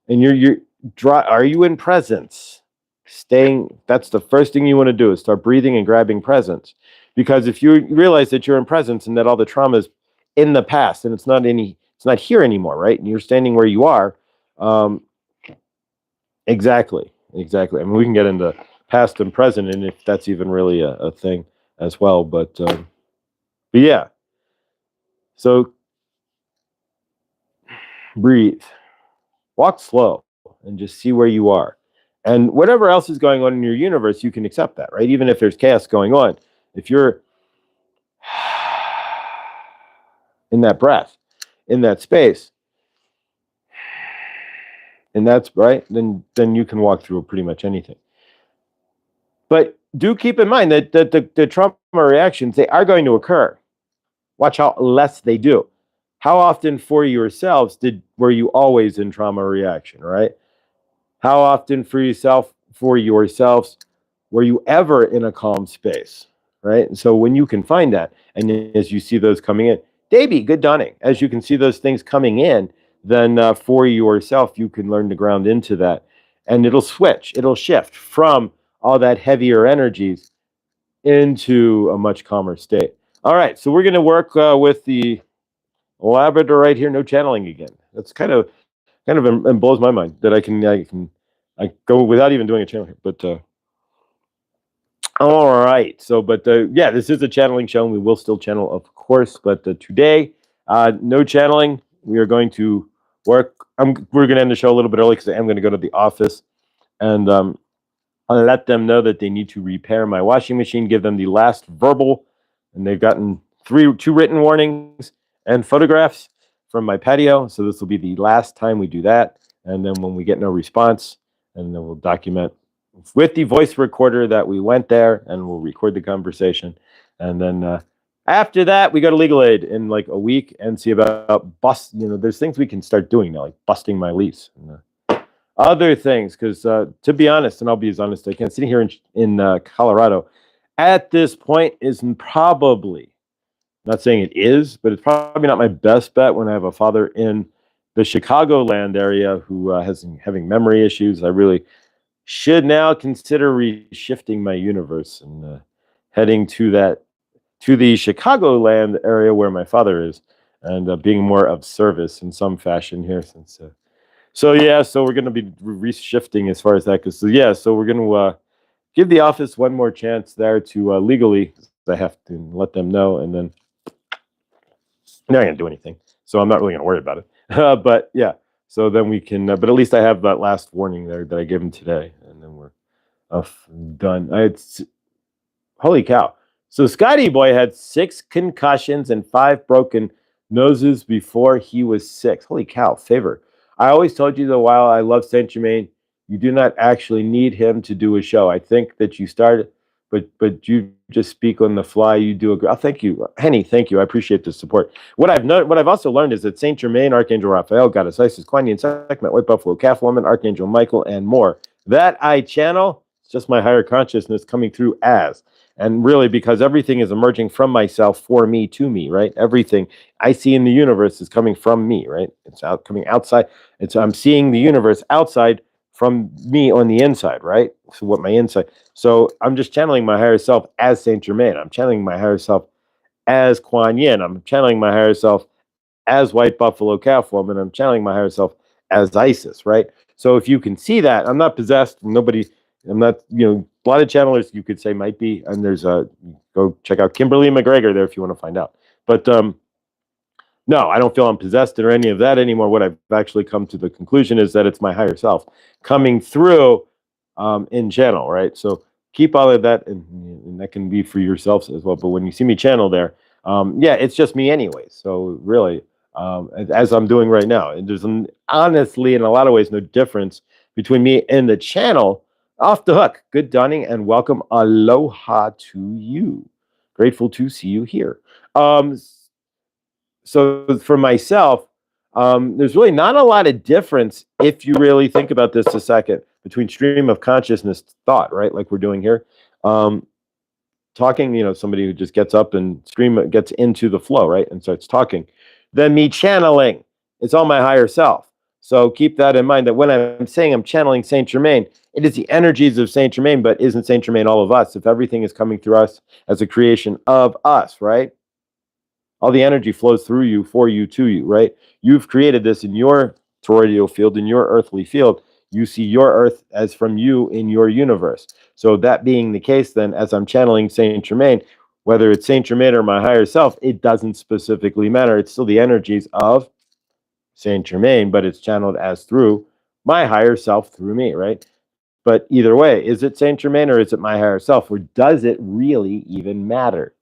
and you're dry. Are you in presence? That's the first thing you want to do is start breathing and grabbing presence. Because if you realize that you're in presence and that all the trauma is in the past and it's not here anymore, right? And you're standing where you are. Exactly. I mean, we can get into past and present, and if that's even really a thing as well. But yeah. So breathe, walk slow, and just see where you are. And whatever else is going on in your universe, you can accept that, right? Even if there's chaos going on, if you're in that breath, in that space, and that's right, then you can walk through pretty much anything. But do keep in mind that the trauma reactions, they are going to occur. Watch how less they do. How often for yourselves were you always in trauma reaction, right? How often for yourselves, were you ever in a calm space, right? And so when you can find that, and as you see those coming in, Davey, good dawning. As you can see those things coming in, then for yourself, you can learn to ground into that. And it'll shift from all that heavier energies into a much calmer state. All right, so we're going to work with the Labrador right here. No channeling again. That's kind of and blows my mind that I can go without even doing a channel here. But all right. So, but yeah, this is a channeling show, and we will still channel, of course. But today, no channeling. We are going to work. We're going to end the show a little bit early because I am going to go to the office, and I'll let them know that they need to repair my washing machine. Give them the last verbal, and they've gotten 2 written warnings and photographs from my patio. So this will be the last time we do that. And then when we get no response, and then we'll document with the voice recorder that we went there, and we'll record the conversation. And then after that, we go to legal aid in like a week and see about there's things we can start doing now, like busting my lease and other things. Because to be honest, and I'll be as honest as I can, sitting here in Colorado at this point is probably, not saying it is, but it's probably not my best bet when I have a father in the Chicagoland area who has having memory issues. I really should now consider reshifting my universe and heading to the Chicagoland area where my father is, and being more of service in some fashion here. So we're going to be reshifting as far as that goes. So we're going to give the office one more chance there to legally. I have to let them know, and then they're not going to do anything. So I'm not really going to worry about it. But yeah, so then we can, but at least I have that last warning there that I gave him today, and then we're done. Holy cow. So Scotty boy had 6 concussions and 5 broken noses before he was 6. Holy cow, favor. I always told you that while I love Saint Germain, you do not actually need him to do a show. I think that you started, but you just speak on the fly. You do thank you, Henny. Thank you. I appreciate the support. What I've also learned is that Saint Germain, Archangel Raphael, Goddess Isis, Kuan Yin, Sekhmet, White Buffalo, Calf Woman, Archangel Michael, and more That I channel, it's just my higher consciousness coming through as. And really, because everything is emerging from myself for me to me, right? Everything I see in the universe is coming from me, right? It's coming outside. I'm seeing the universe outside from me on the inside, right? So what my inside. So I'm just channeling my higher self as Saint Germain. I'm channeling my higher self as Kuan Yin. I'm channeling my higher self as White Buffalo Calf Woman. I'm channeling my higher self as Isis, right? So if you can see that, I'm not possessed. Nobody, I'm not, a lot of channelers you could say might be, and there's go check out Kimberly McGregor there if you want to find out. But no, I don't feel I'm possessed or any of that anymore. What I've actually come to the conclusion is that it's my higher self coming through in channel, right? So keep all of that, and that can be for yourselves as well. But when you see me channel there, yeah, it's just me anyway. So really, as I'm doing right now, and there's honestly, in a lot of ways, no difference between me and the channel. Off the hook. Good dawning and welcome. Aloha to you. Grateful to see you here. So for myself, there's really not a lot of difference if you really think about this a second between stream of consciousness thought, right? Like we're doing here. Talking, somebody who just gets up and gets into the flow, right? And starts talking. Then me channeling, it's all my higher self. So keep that in mind that when I'm saying I'm channeling Saint Germain, it is the energies of Saint Germain, but isn't Saint Germain all of us? If everything is coming through us as a creation of us, right? All the energy flows through you, for you, to you, right? You've created this in your toroidal field, in your earthly field. You see your earth as from you in your universe. So that being the case, then, as I'm channeling Saint Germain, whether it's Saint Germain or my higher self, it doesn't specifically matter. It's still the energies of Saint Germain, but it's channeled as through my higher self through me, right? But either way, is it Saint Germain or is it my higher self? Or does it really even matter?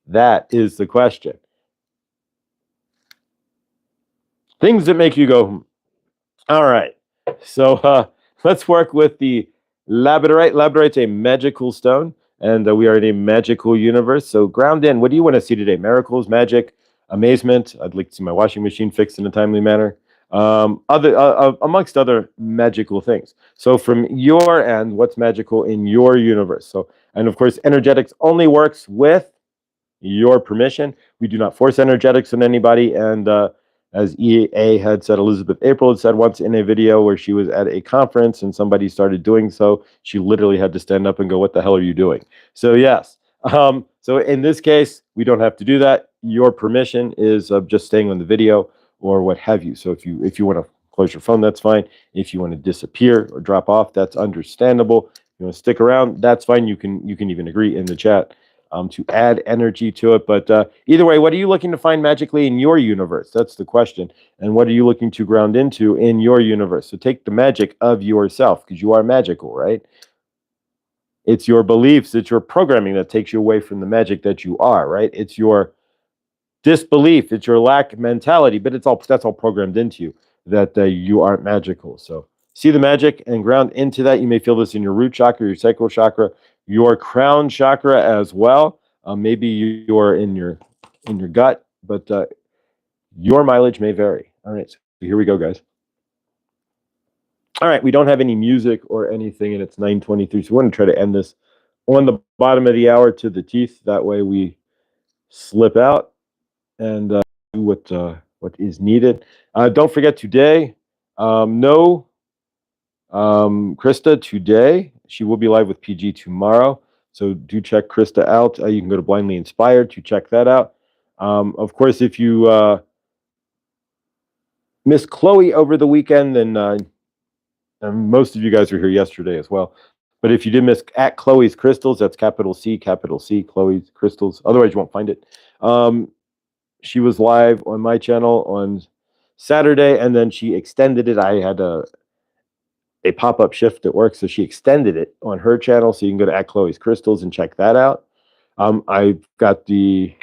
That is the question. Things that make you go, all right. So let's work with the labradorite. Labradorite's a magical stone, and we are in a magical universe. So ground in. What do you want to see today? Miracles, magic, amazement. I'd like to see my washing machine fixed in a timely manner. Other amongst other magical things. So from your end, what's magical in your universe? So, and of course, energetics only works with your permission. We do not force energetics on anybody. And as EA had said, Elizabeth April had said once in a video where she was at a conference and somebody started doing so, she literally had to stand up and go, "What the hell are you doing?" So yes. So in this case, we don't have to do that. Your permission is just staying on the video or what have you. So if you want to close your phone, that's fine. If you want to disappear or drop off, that's understandable. If you want to stick around, that's fine. You can even agree in the chat to add energy to it. But either way, what are you looking to find magically in your universe? That's the question. And what are you looking to ground into in your universe? So take the magic of yourself, because you are magical, right? It's your beliefs, it's your programming that takes you away from the magic that you are, right? It's your disbelief, it's your lack mentality, but that's all programmed into you that you aren't magical. So see the magic and ground into that. You may feel this in your root chakra, your sacral chakra, your crown chakra as well. Maybe you're in your gut, but your mileage may vary. All right, so here we go, guys. All right, we don't have any music or anything, and it's 9:23, so we want to try to end this on the bottom of the hour to the teeth. That way we slip out and do what is needed. Don't forget today, no Krista today. She will be live with PG tomorrow. So do check Krista out. You can go to Blindly Inspired to check that out. Of course, if you miss Chloe over the weekend, then and most of you guys were here yesterday as well. But if you did miss at Chloe's Crystals, that's capital C, Chloe's Crystals. Otherwise, you won't find it. She was live on my channel on Saturday, and then she extended it. I had a pop-up shift at work, so she extended it on her channel. So you can go to at Chloe's Crystals and check that out. I've got the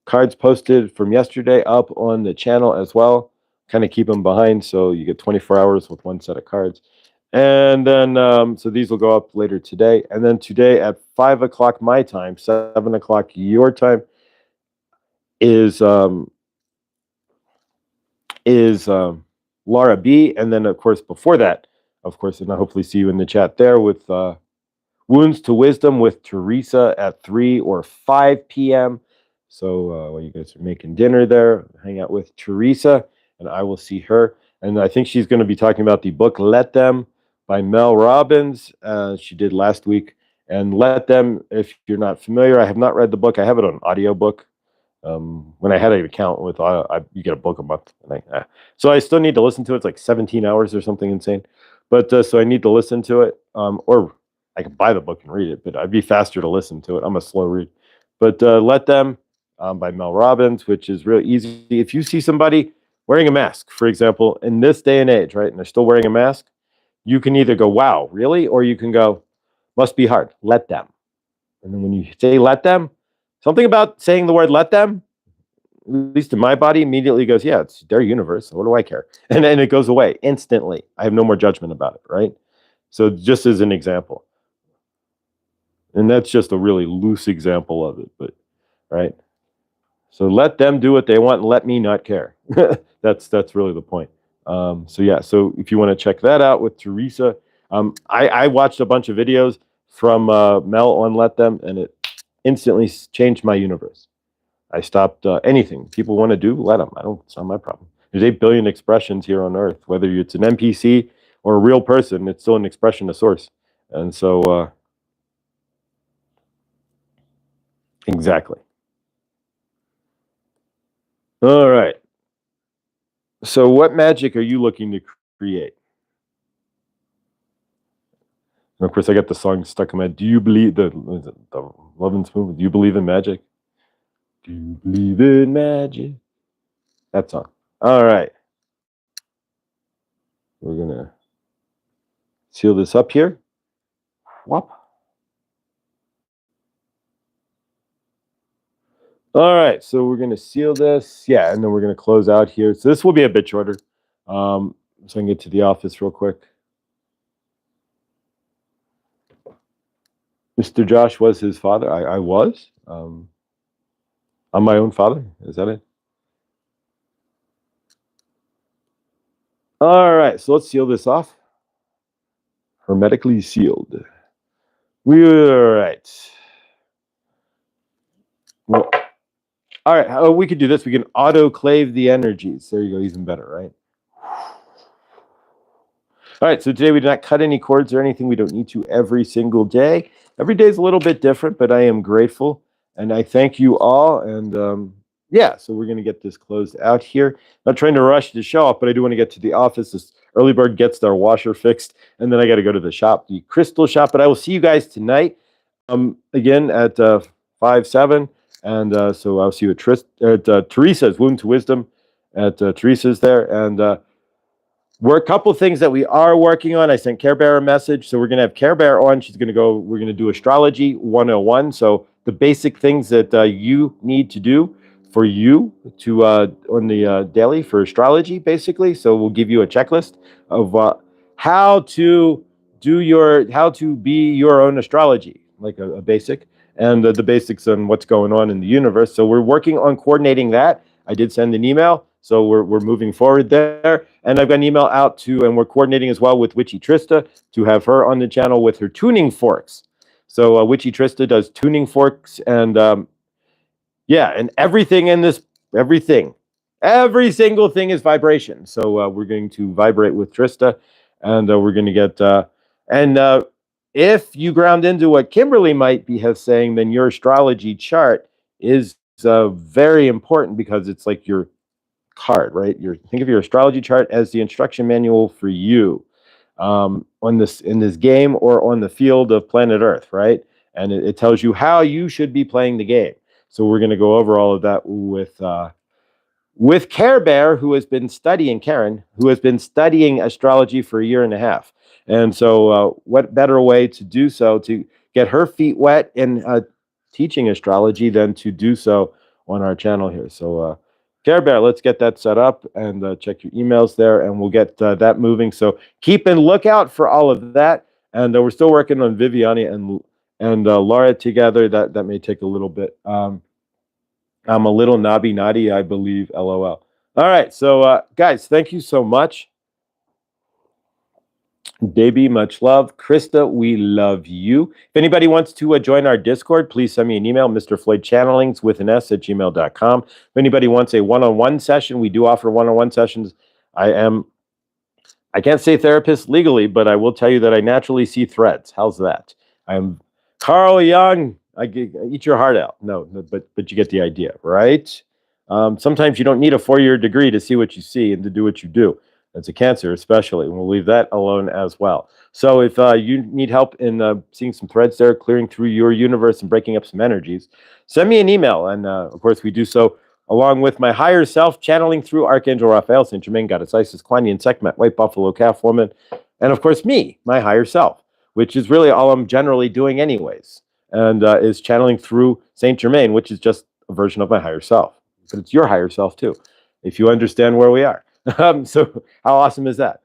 cards posted from yesterday up on the channel as well. Kind of keep them behind, so you get 24 hours with one set of cards. And then, so these will go up later today. And then today at 5 o'clock my time, 7 o'clock your time, is Laura B. And then, of course, before that, of course, and I hopefully see you in the chat there with Wounds to Wisdom with Teresa at 3 or 5 p.m. So while you guys are making dinner there, hang out with Teresa, and I will see her. And I think she's going to be talking about the book Let Them by Mel Robbins. She did last week. And Let Them, if you're not familiar, I have not read the book. I have it on audiobook. When I had an account with, you get a book a month. So I still need to listen to it. It's like 17 hours or something insane. But so I need to listen to it. Or I can buy the book and read it, but I'd be faster to listen to it. I'm a slow read. But Let Them by Mel Robbins, which is real easy. If you see somebody wearing a mask, for example, in this day and age, right, and they're still wearing a mask, you can either go, wow, really? Or you can go, must be hard. Let them. And then when you say let them, something about saying the word let them, at least in my body, immediately goes, yeah, it's their universe. So what do I care? And then it goes away instantly. I have no more judgment about it, right? So just as an example. And that's just a really loose example of it, but right. So let them do what they want and let me not care. That's really the point. So yeah, so if you want to check that out with Teresa, I watched a bunch of videos from Mel on Let Them, and it instantly changed my universe. I stopped anything people want to do, let them. It's not my problem. There's 8 billion expressions here on Earth. Whether it's an NPC or a real person, it's still an expression of source. And so exactly. All right. So what magic are you looking to create? And of course, I got the song stuck in my head. Do you believe the Love and Spoon? Do you believe in magic? Do you believe in magic? That song. All right. We're going to seal this up here. Whop. All right. So we're going to seal this. Yeah. And then we're going to close out here. So this will be a bit shorter. So I can get to the office real quick. Mr. Josh was his father. I was. I'm my own father. Is that it? All right. So let's seal this off. Hermetically sealed. All right. Well, all right. We could do this. We can autoclave the energies. There you go. Even better, right? All right. So today we did not cut any cords or anything. We don't need to every single day. Every day is a little bit different, but I am grateful and I thank you all. And yeah, so we're going to get this closed out here. Not trying to rush the show off, but I do want to get to the office. This early bird gets their washer fixed, and then I got to go to the shop, the crystal shop. But I will see you guys tonight. Again at 5/7, and so I'll see you at Teresa's Womb to Wisdom at Teresa's there, and we're a couple things that we are working on. I sent Care Bear a message, so we're gonna have Care Bear on. She's gonna go. We're gonna do astrology 101. So the basic things that you need to do for you to on the daily for astrology, basically. So we'll give you a checklist of how to be your own astrology, like a basic, and the basics on what's going on in the universe. So we're working on coordinating that. I did send an email, so we're moving forward there. And I've got an email out to, and we're coordinating as well with Witchy Trista to have her on the channel with her tuning forks. So Witchy Trista does tuning forks, and yeah, and everything in this, every single thing is vibration. So we're going to vibrate with Trista, and we're going to get, and if you ground into what Kimberly might be saying, then your astrology chart is very important because it's like your card, right? Think of your astrology chart as the instruction manual for you on this in this game or on the field of planet Earth, right? And it tells you how you should be playing the game. So we're going to go over all of that with Care Bear, who has been studying Karen, who has been studying astrology for a year and a half. And so, what better way to do so to get her feet wet in teaching astrology than to do so on our channel here? So, Care Bear, let's get that set up and check your emails there, and we'll get that moving. So keep an lookout for all of that. And we're still working on Viviani and Laura together. That may take a little bit. I'm a little knobby naughty, I believe. LOL. All right, so guys, thank you so much. Baby, much love. Krista, we love you. If anybody wants to join our Discord, please send me an email, Mr. Floyd Channelings with an S at gmail.com. If anybody wants a one-on-one session, we do offer one-on-one sessions. I can't say therapist legally, but I will tell you that I naturally see threads. How's that? I'm Carl Jung. I eat your heart out. No, but you get the idea, right? Sometimes you don't need a 4-year degree to see what you see and to do what you do. That's a Cancer, especially. And we'll leave that alone as well. So if you need help in seeing some threads there, clearing through your universe and breaking up some energies, send me an email. And of course, we do so along with my higher self, channeling through Archangel Raphael, Saint Germain, Goddess Isis, Kuan Yin, Sekhmet, White Buffalo, Calf Woman, and of course me, my higher self, which is really all I'm generally doing anyways, and is channeling through Saint Germain, which is just a version of my higher self. But it's your higher self too, if you understand where we are. So how awesome is that?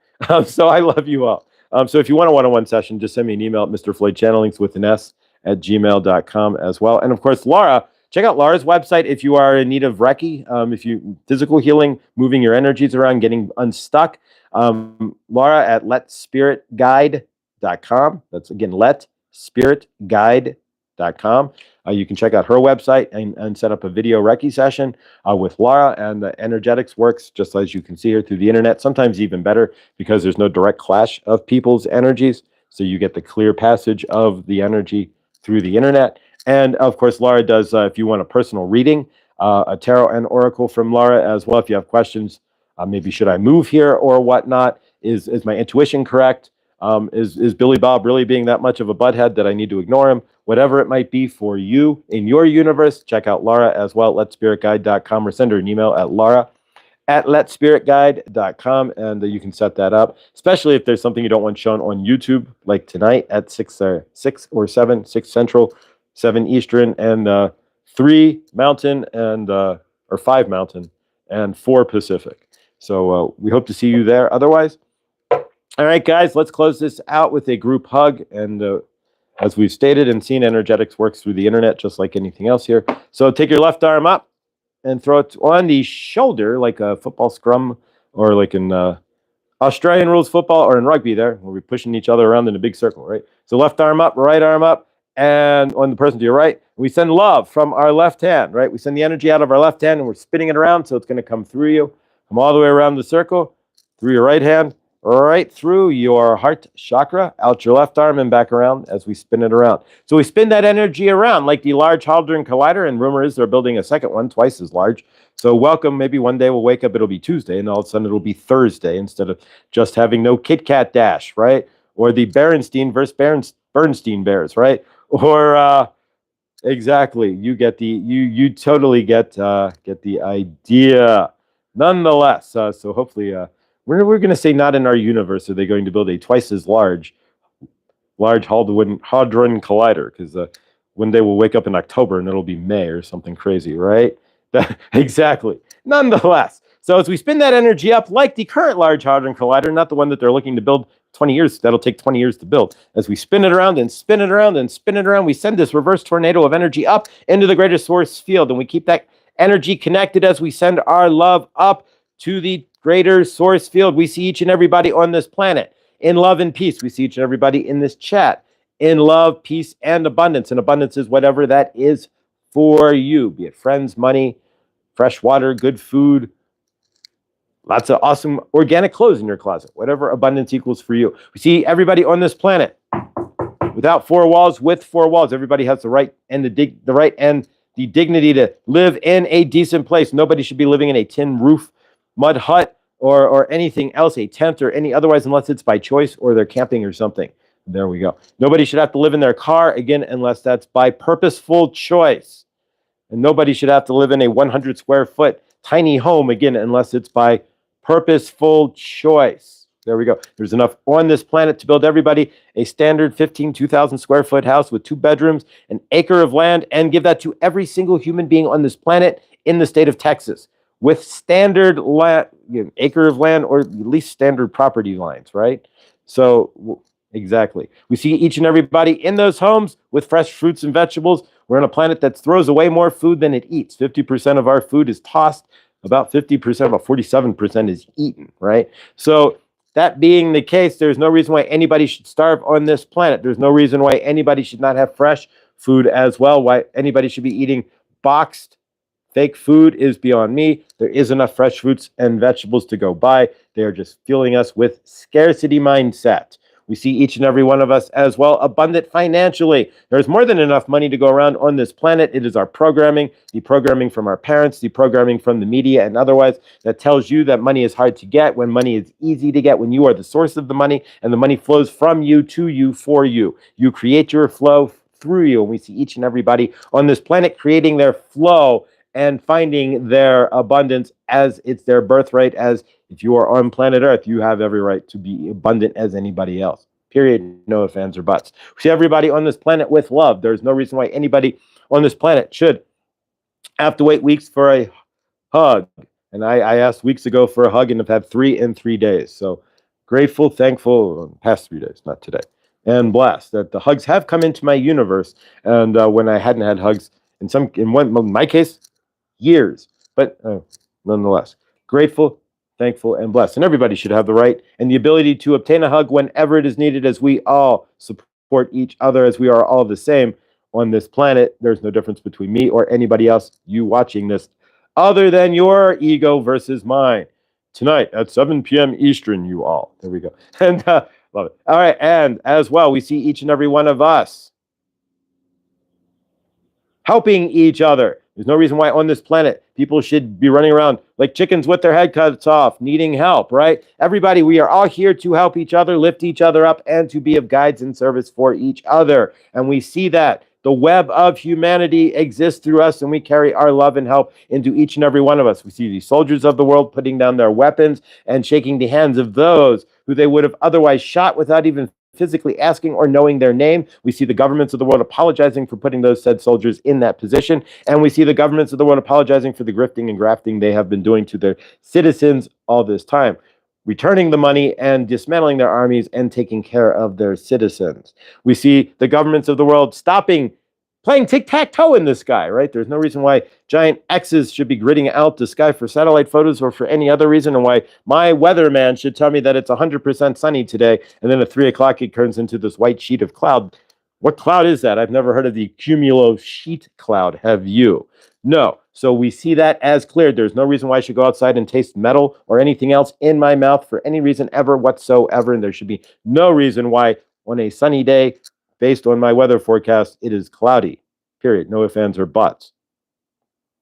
So I love you all. So if you want a one-on-one session, just send me an email at Mr. Floyd Channelings with an S at gmail.com as well. And of course, Laura, check out Laura's website if you are in need of Reiki, if you physical healing, moving your energies around, getting unstuck. Laura at letspiritguide.com. That's again, letspiritguide.com. You can check out her website and set up a video Reiki session with Laura, and the energetics works just as you can see here through the internet, sometimes even better because there's no direct clash of people's energies. So you get the clear passage of the energy through the internet. And of course, Laura does, if you want a personal reading, a tarot and oracle from Laura as well. If you have questions, maybe should I move here or whatnot? Is my intuition correct? Is Billy Bob really being that much of a butthead that I need to ignore him? Whatever it might be for you in your universe, check out Laura as well, letspiritguide.com, or send her an email at laura@letspiritguide.com, and you can set that up, especially if there's something you don't want shown on YouTube, like tonight at 6 or 7, 6 Central, 7 Eastern, and 3 Mountain, and or 5 Mountain, and 4 Pacific. So we hope to see you there. Otherwise, all right, guys, let's close this out with a group hug. And as we've stated and seen, energetics works through the internet just like anything else here. So take your left arm up and throw it on the shoulder like a football scrum, or like in Australian rules football, or in rugby there, where we're pushing each other around in a big circle, right? So left arm up, right arm up, and on the person to your right. We send love from our left hand, right? We send the energy out of our left hand and we're spinning it around, so it's going to come through you, come all the way around the circle, through your right hand, right through your heart chakra, out your left arm and back around as we spin it around. So we spin that energy around like the Large Hadron Collider, and rumor is they're building a second one twice as large. So welcome, maybe one day we'll wake up, it'll be Tuesday, and all of a sudden it'll be Thursday instead of just having no Kit Kat Dash, right? Or the Berenstein versus Bernstein Bears, right? Or exactly, you get the you totally get the idea. Nonetheless, so hopefully we're going to say not in our universe are they going to build a twice as large Hadron Collider, because one day we'll wake up in October and it'll be May or something crazy, right? Exactly. Nonetheless, so as we spin that energy up like the current Large Hadron Collider, not the one that they're looking to build 20 years, that'll take 20 years to build. As we spin it around and spin it around and spin it around, we send this reverse tornado of energy up into the greater source field, and we keep that energy connected as we send our love up to the greater source field. We see each and everybody on this planet in love and peace. We see each and everybody in this chat in love, peace, and abundance. And abundance is whatever that is for you, be it friends, money, fresh water, good food, lots of awesome organic clothes in your closet, whatever abundance equals for you. We see everybody on this planet without 4 walls, with 4 walls. Everybody has the right and the right and the dignity to live in a decent place. Nobody should be living in a tin roof, mud hut, or anything else, a tent or any otherwise, unless it's by choice or they're camping or something. There we go. Nobody should have to live in their car, again, unless that's by purposeful choice. And nobody should have to live in a 100 square foot tiny home, again, unless it's by purposeful choice. There we go. There's enough on this planet to build everybody a standard 2,000 square foot house with 2 bedrooms, an acre of land, and give that to every single human being on this planet in the state of Texas with standard land, acre of land, or at least standard property lines, right? So exactly. We see each and everybody in those homes with fresh fruits and vegetables. We're on a planet that throws away more food than it eats. 50% of our food is tossed. About 50%, about 47% is eaten, right? So That being the case, there's no reason why anybody should starve on this planet. There's no reason why anybody should not have fresh food as well. Why anybody should be eating boxed fake food is beyond me. There is enough fresh fruits and vegetables to go by. They are just fueling us with scarcity mindset. We see each and every one of us as well abundant financially. There's more than enough money to go around on this planet. It is our programming, the programming from our parents, the programming from the media and otherwise that tells you that money is hard to get when money is easy to get, when you are the source of the money and the money flows from you to you for you. You create your flow through you. And we see each and everybody on this planet creating their flow and finding their abundance as it's their birthright. As if you are on planet Earth, you have every right to be abundant as anybody else. Period. No ifs, ands, or buts. We see everybody on this planet with love. There's no reason why anybody on this planet should have to wait weeks for a hug. And I asked weeks ago for a hug and have had 3 in 3 days. So grateful, thankful, past 3 days, not today. And blessed that the hugs have come into my universe. And when I hadn't had hugs, in my case, years, but nonetheless, grateful, thankful, and blessed. And everybody should have the right and the ability to obtain a hug whenever it is needed, as we all support each other, as we are all the same on this planet. There's no difference between me or anybody else, you watching this, other than your ego versus mine. Tonight at 7 p.m. Eastern, you all. There we go. And love it. All right, and as well, we see each and every one of us helping each other. There's no reason why on this planet people should be running around like chickens with their head cuts off, needing help, right? Everybody, we are all here to help each other, lift each other up, and to be of guides and service for each other. And we see that the web of humanity exists through us, and we carry our love and help into each and every one of us. We see the soldiers of the world putting down their weapons and shaking the hands of those who they would have otherwise shot without even physically asking or knowing their name. We see the governments of the world apologizing for putting those said soldiers in that position. And we see the governments of the world apologizing for the grifting and grafting they have been doing to their citizens all this time, returning the money and dismantling their armies and taking care of their citizens. We see the governments of the world stopping playing tic-tac-toe in the sky, right? There's no reason why giant X's should be gridding out the sky for satellite photos or for any other reason, and why my weatherman should tell me that it's 100% sunny today, and then at 3 o'clock it turns into this white sheet of cloud. What cloud is that? I've never heard of the cumulo sheet cloud. Have you? No. So we see that as cleared. There's no reason why I should go outside and taste metal or anything else in my mouth for any reason ever whatsoever, and there should be no reason why on a sunny day, based on my weather forecast, it is cloudy. Period. No ifs, ands, or buts.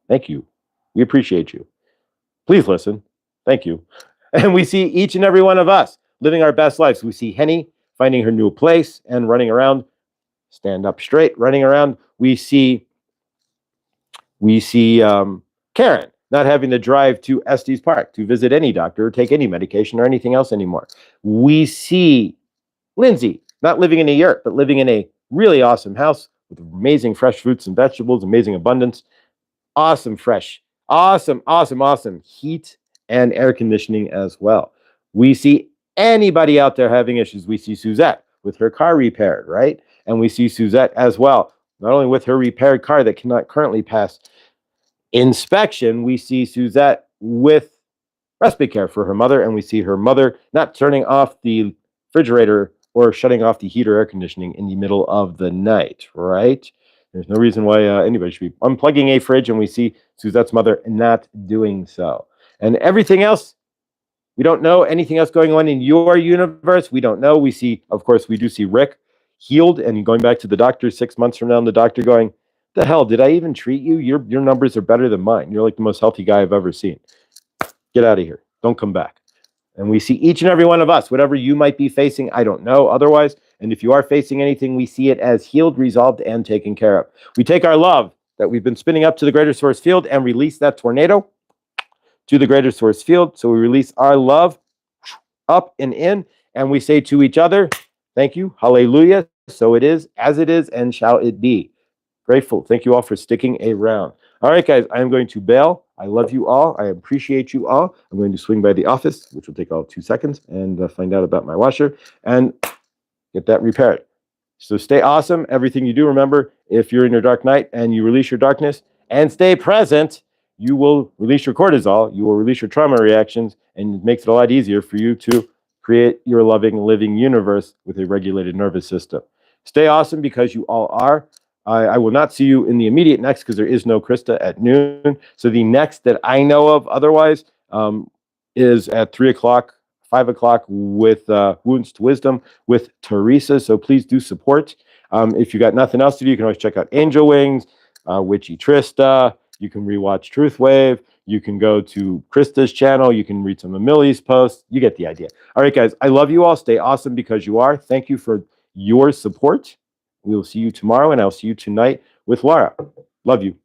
Thank you. We appreciate you. Please listen. Thank you. And we see each and every one of us living our best lives. We see Henny finding her new place and running around, stand up straight, running around. We see Karen not having to drive to Estes Park to visit any doctor or take any medication or anything else anymore. We see Lindsay not living in a yurt, but living in a really awesome house with amazing fresh fruits and vegetables, amazing abundance, awesome fresh, awesome heat and air conditioning as well. We see anybody out there having issues. We see Suzette with her car repaired, right? And we see Suzette as well, not only with her repaired car that cannot currently pass inspection, we see Suzette with respite care for her mother, and we see her mother not turning off the refrigerator or shutting off the heater air conditioning in the middle of the night, right? There's no reason why anybody should be unplugging a fridge, and we see Suzette's mother not doing so. And everything else, we don't know anything else going on in your universe. We don't know. We see, of course, we do see Rick healed and going back to the doctor 6 months from now, and the doctor going, the hell, did I even treat you? Your numbers are better than mine. You're like the most healthy guy I've ever seen. Get out of here. Don't come back. And we see each and every one of us, whatever you might be facing, I don't know otherwise. And if you are facing anything, we see it as healed, resolved, and taken care of. We take our love that we've been spinning up to the greater source field and release that tornado to the greater source field. So we release our love up and in, and we say to each other, thank you, hallelujah, so it is, as it is, and shall it be. Grateful. Thank you all for sticking around. All right, guys, I'm going to bail. I love you all. I appreciate you all. I'm going to swing by the office, which will take all 2 seconds, and find out about my washer and get that repaired. So stay awesome. Everything you do, remember, if you're in your dark night and you release your darkness and stay present, you will release your cortisol, you will release your trauma reactions, and it makes it a lot easier for you to create your loving, living universe with a regulated nervous system. Stay awesome because you all are. I will not see you in the immediate next because there is no Krista at noon. So the next that I know of otherwise is at 3 o'clock, 5 o'clock with Wounds to Wisdom with Teresa. So please do support. If you got nothing else to do, you can always check out Angel Wings, Witchy Trista. You can rewatch Truth Wave. You can go to Krista's channel. You can read some of Millie's posts. You get the idea. All right, guys. I love you all. Stay awesome because you are. Thank you for your support. We will see you tomorrow, and I'll see you tonight with Laura. Love you.